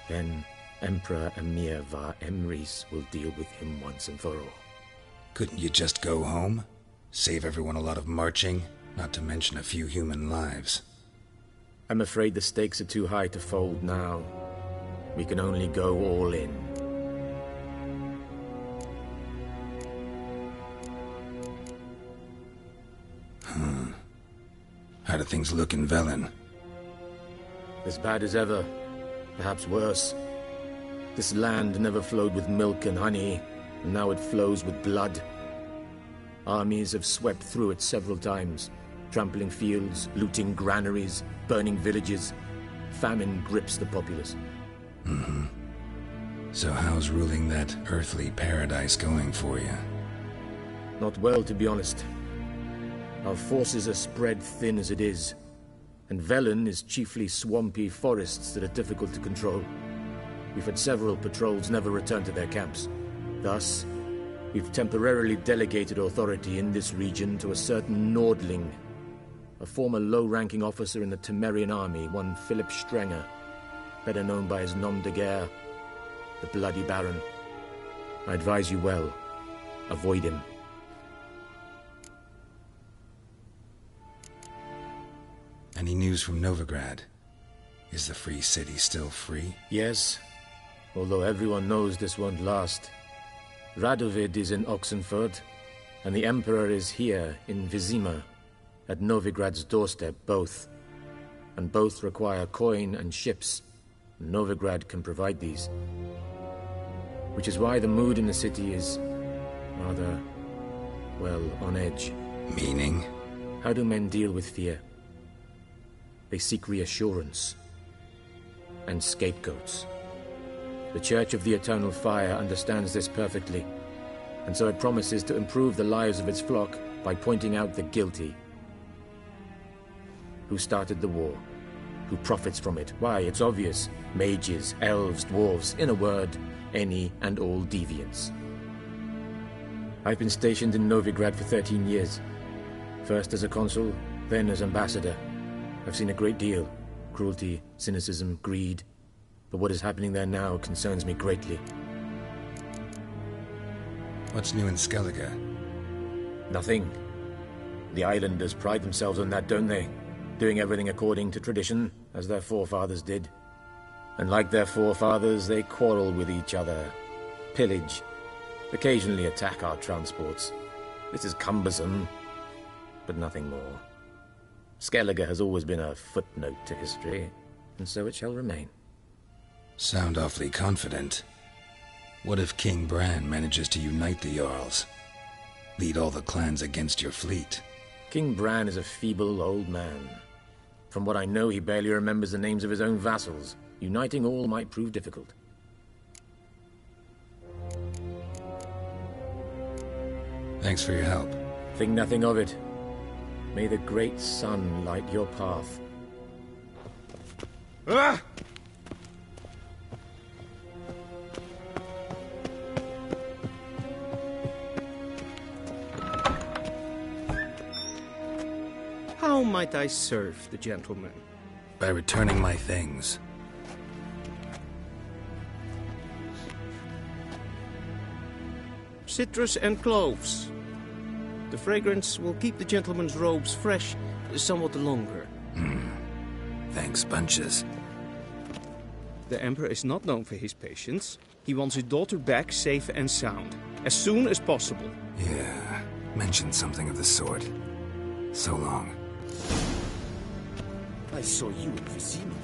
Then Emperor Emir var Emrys will deal with him once and for all. Couldn't you just go home? Save everyone a lot of marching, not to mention a few human lives. I'm afraid the stakes are too high to fold now. We can only go all in. How do things look in Velen? As bad as ever, perhaps worse. This land never flowed with milk and honey, and now it flows with blood. Armies have swept through it several times, trampling fields, looting granaries, burning villages. Famine grips the populace. Mm-hmm. So how's ruling that earthly paradise going for you? Not well, to be honest. Our forces are spread thin as it is, and Velen is chiefly swampy forests that are difficult to control. We've had several patrols never return to their camps. Thus, we've temporarily delegated authority in this region to a certain Nordling, a former low-ranking officer in the Temerian army, one Philip Strenger, better known by his nom de guerre, the Bloody Baron. I advise you well. Avoid him. Any news from Novigrad? Is the free city still free? Yes, although everyone knows this won't last. Radovid is in Oxenford, and the Emperor is here in Vizima, at Novigrad's doorstep, both. And both require coin and ships. Novigrad can provide these. Which is why the mood in the city is rather, well, on edge. Meaning? How do men deal with fear? They seek reassurance and scapegoats. The Church of the Eternal Fire understands this perfectly, and so it promises to improve the lives of its flock by pointing out the guilty. Who started the war? Who profits from it? Why, it's obvious. Mages, elves, dwarves, in a word, any and all deviants. I've been stationed in Novigrad for 13 years. First as a consul, then as ambassador. I've seen a great deal. Cruelty, cynicism, greed. But what is happening there now concerns me greatly. What's new in Skellige? Nothing. The islanders pride themselves on that, don't they? Doing everything according to tradition, as their forefathers did. And like their forefathers, they quarrel with each other, pillage, occasionally attack our transports. This is cumbersome, but nothing more. Skellige has always been a footnote to history, and so it shall remain. Sound awfully confident. What if King Bran manages to unite the Jarls? Lead all the clans against your fleet? King Bran is a feeble old man. From what I know, he barely remembers the names of his own vassals. Uniting all might prove difficult. Thanks for your help. Think nothing of it. May the great sun light your path. Ah! How might I serve the gentleman? By returning my things. Citrus and cloves. The fragrance will keep the gentleman's robes fresh somewhat longer. Thanks, bunches. The Emperor is not known for his patience. He wants his daughter back safe and sound, as soon as possible. Yeah, mentioned something of the sort. So long. I saw you in Vizima.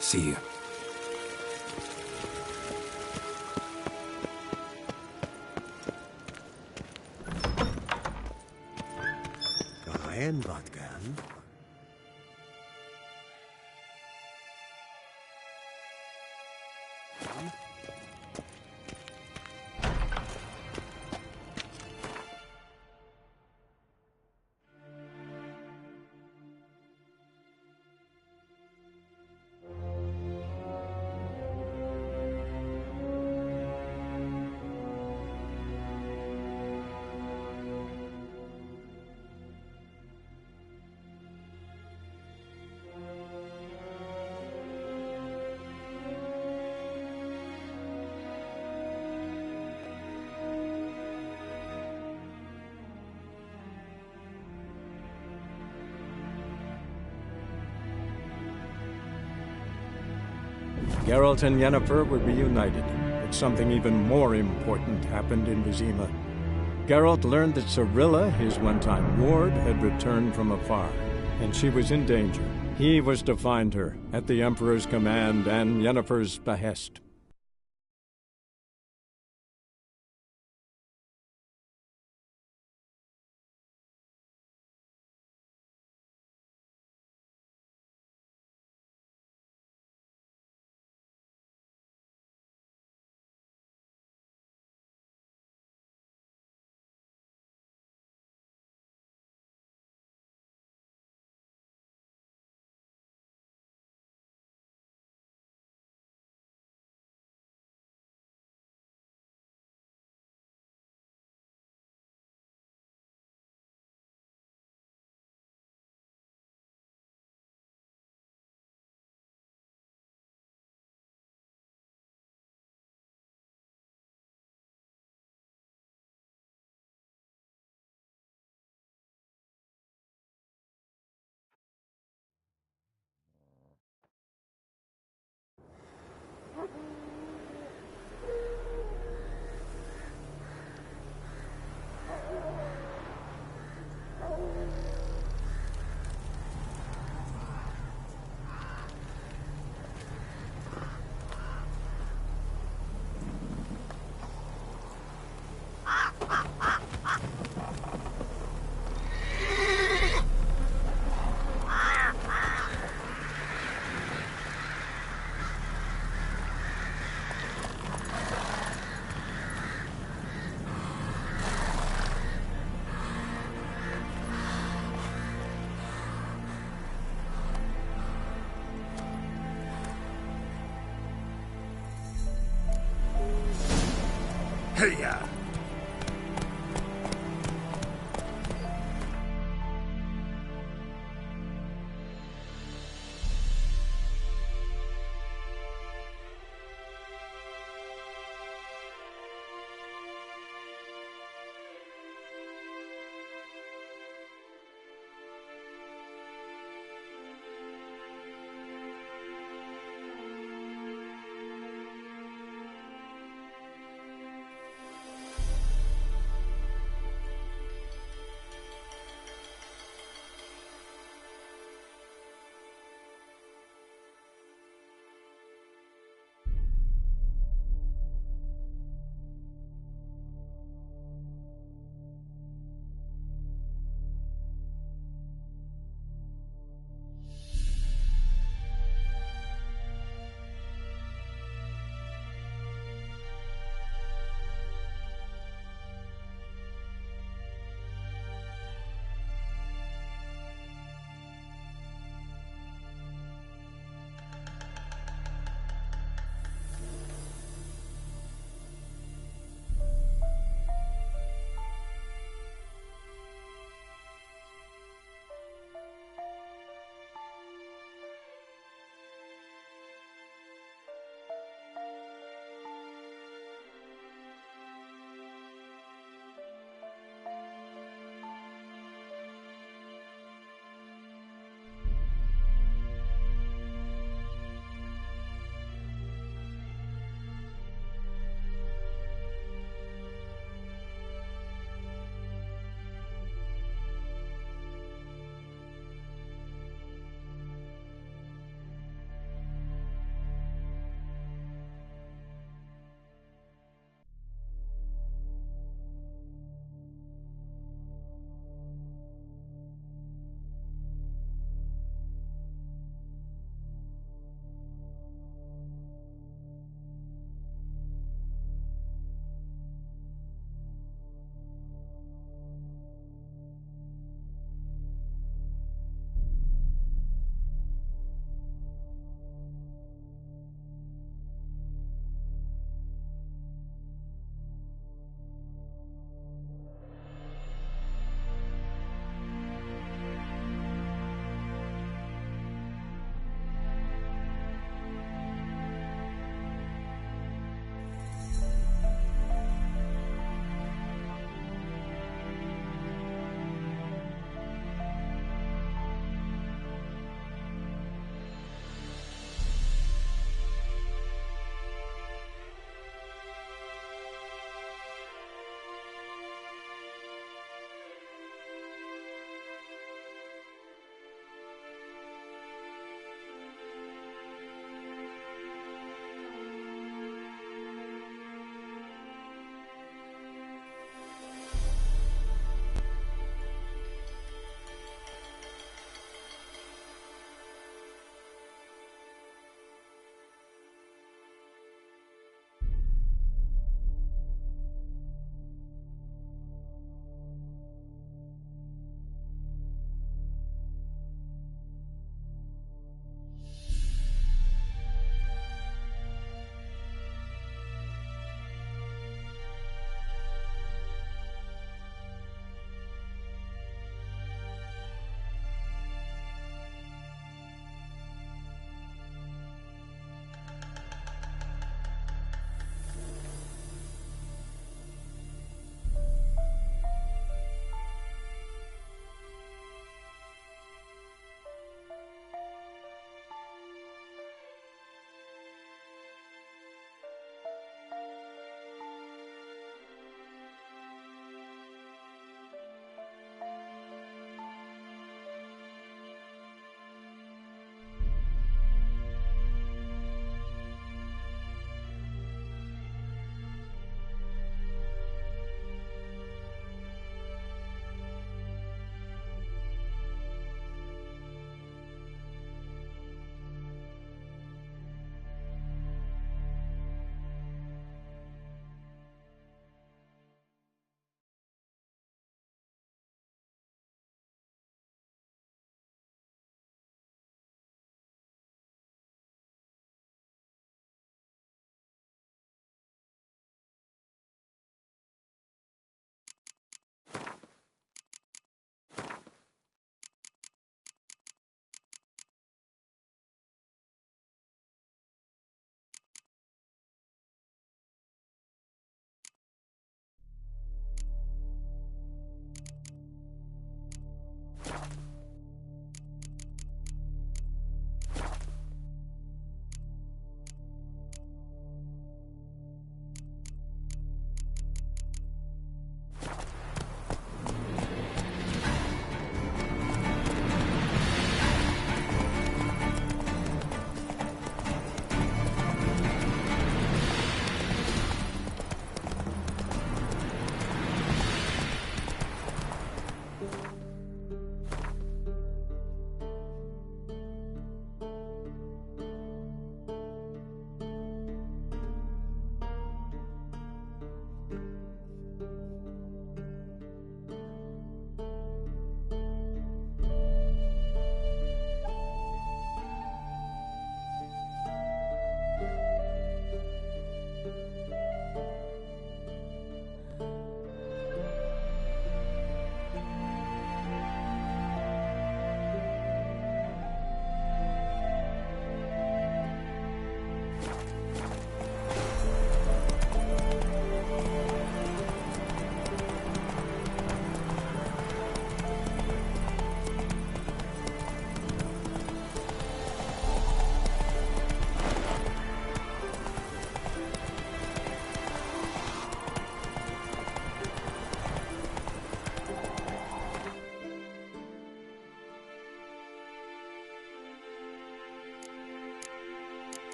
See you. En wat kan? Geralt and Yennefer were reunited, but something even more important happened in Vizima. Geralt learned that Cirilla, his one-time ward, had returned from afar, and she was in danger. He was to find her, at the Emperor's command and Yennefer's behest. Hey-ya!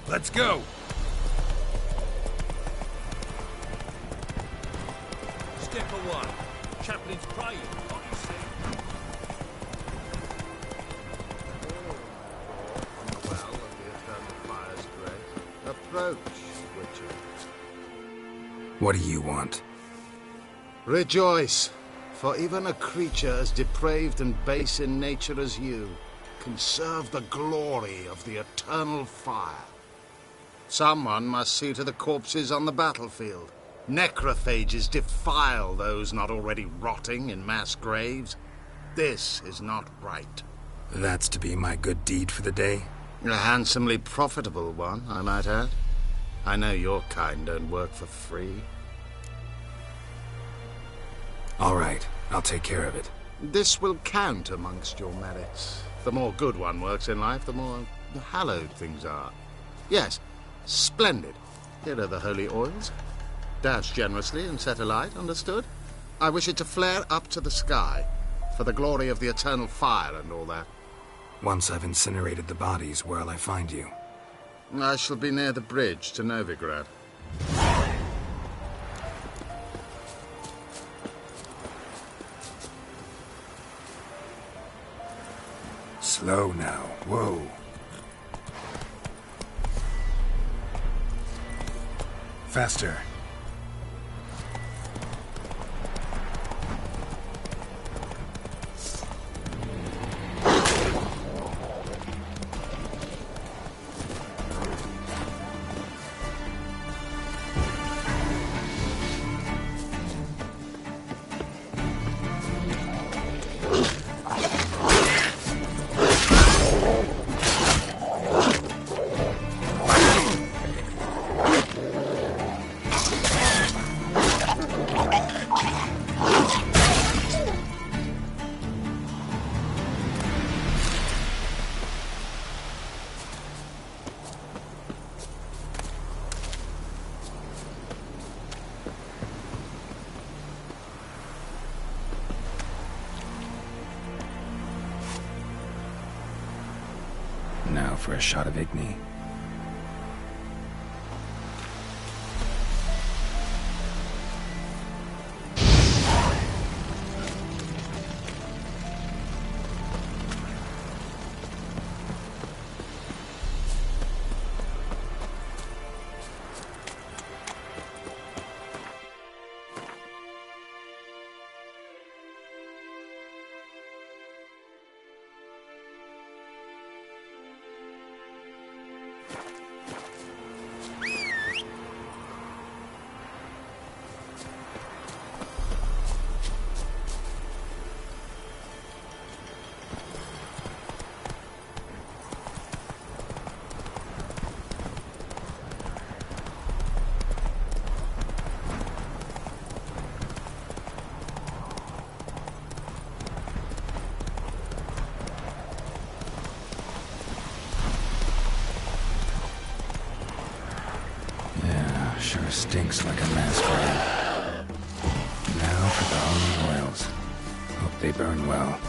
Let's go! Step away. Chaplain's praying, what you say? On the well of the Eternal Fire's grace. Approach, Witcher. What do you want? Rejoice, for even a creature as depraved and base in nature as you can serve the glory of the Eternal Fire. Someone must see to the corpses on the battlefield. Necrophages defile those not already rotting in mass graves. This is not right. That's to be my good deed for the day? A handsomely profitable one, I might add. I know your kind don't work for free. All right, I'll take care of it. This will count amongst your merits. The more good one works in life, the more hallowed things are. Yes, splendid. Here are the holy oils. Dash generously and set alight, understood? I wish it to flare up to the sky, for the glory of the Eternal Fire and all that. Once I've incinerated the bodies, where'll I find you? I shall be near the bridge to Novigrad. Slow now. Whoa. Faster. Now for a shot of Igni. Sure stinks like a masquerade. Now for the holy oils. Hope they burn well.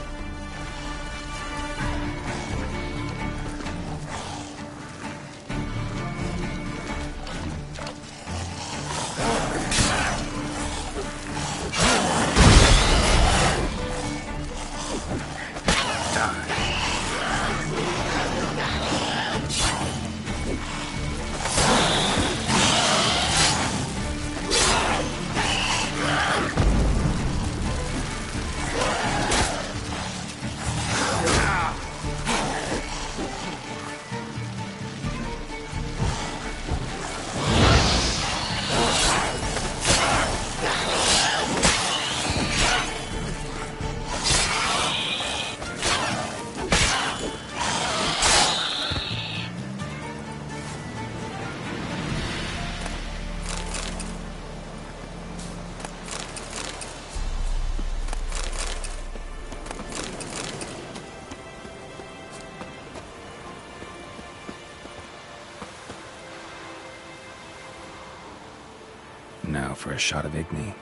Now for a shot of Igni.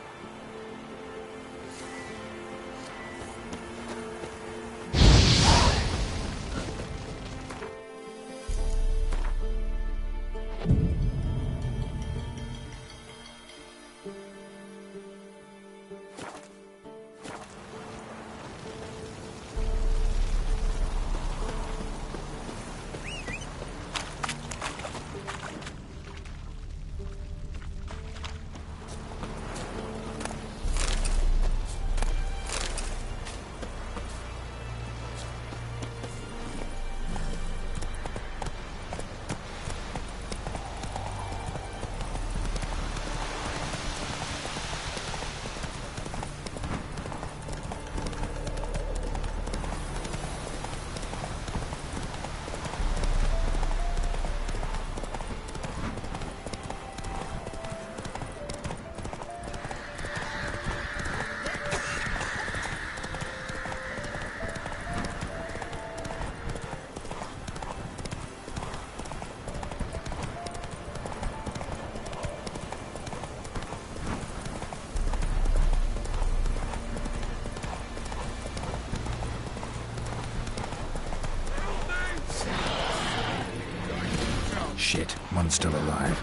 Shit, one's still alive.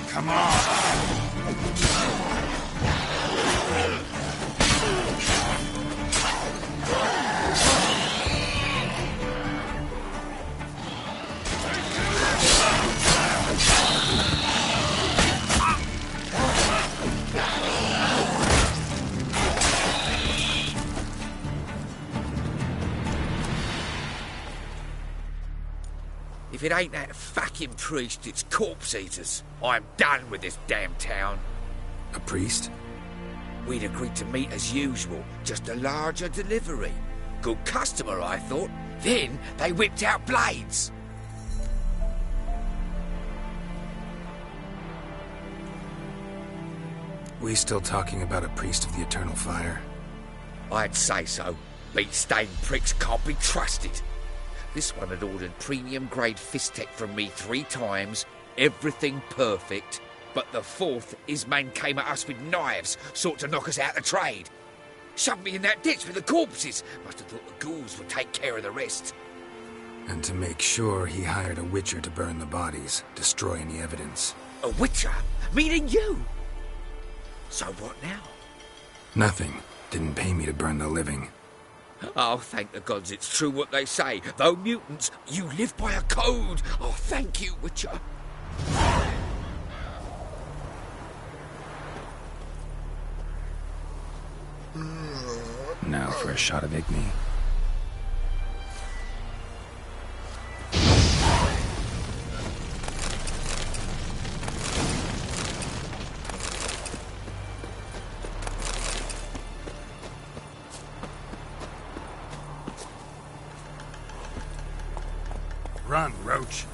Come on! If it ain't that fucking priest, it's corpse eaters. I'm done with this damn town. A priest? We'd agreed to meet as usual, just a larger delivery. Good customer, I thought. Then they whipped out blades. We still talking about a priest of the Eternal Fire? I'd say so. Beat-stained pricks can't be trusted. This one had ordered premium-grade fist-tech from me 3 times, everything perfect, but the 4th, his man came at us with knives, sought to knock us out of trade. Shoved me in that ditch with the corpses. Must have thought the ghouls would take care of the rest. And to make sure, he hired a witcher to burn the bodies, destroy any evidence. A witcher? Meaning you? So what now? Nothing. Didn't pay me to burn the living. Oh, thank the gods it's true what they say. Though mutants, you live by a code. Oh, thank you, Witcher. Now for a shot of Igni. Run, Roach.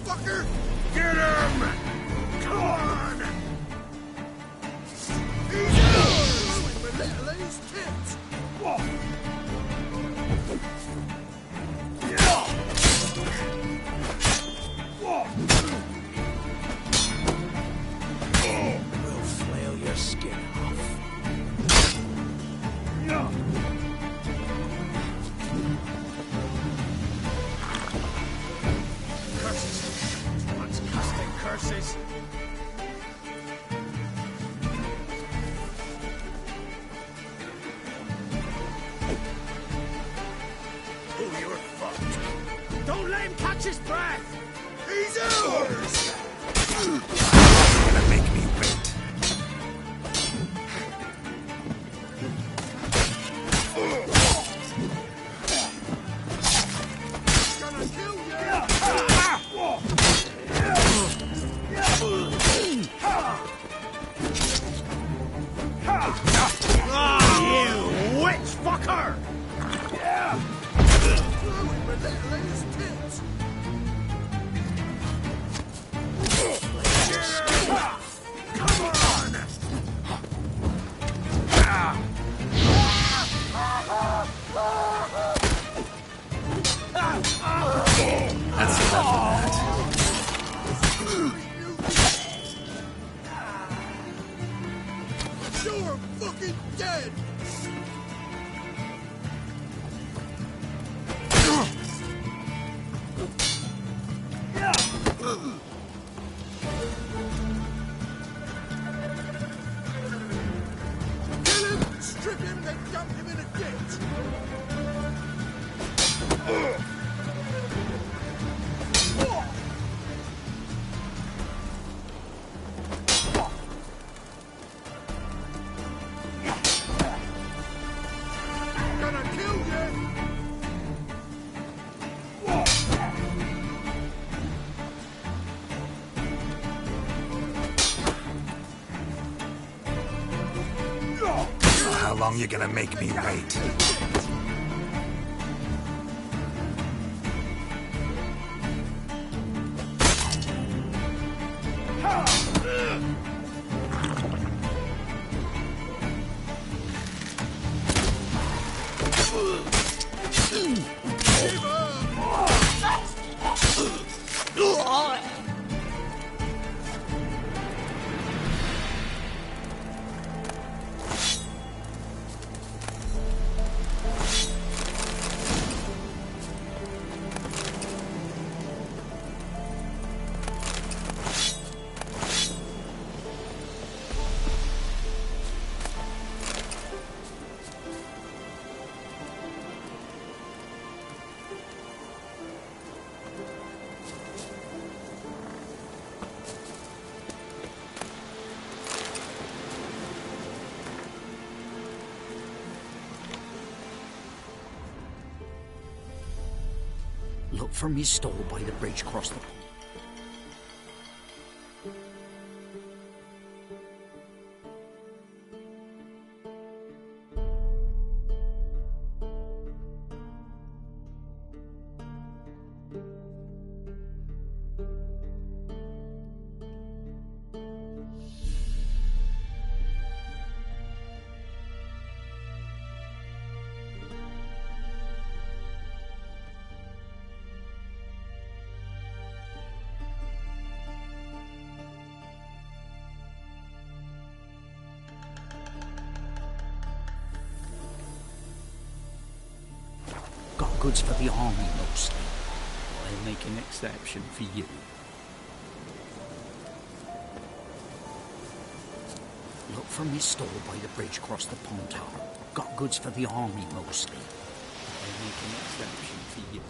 Fucker! Get him! Come on! He's yours! Ladies' tits! We'll flail your skin off. Curses! Oh, you're fucked. Don't let him catch his breath! He's ours! Gonna make me wait. You're fucking dead! Kill him, strip him, then dump him in a ditch! Gonna kill you! How long you gonna make me wait? Look for me stall by the bridge across the pond. Got goods for the army mostly. I'll make an exception for you. Look for me stall by the bridge across the pond tower. Got goods for the army mostly. I'll make an exception for you.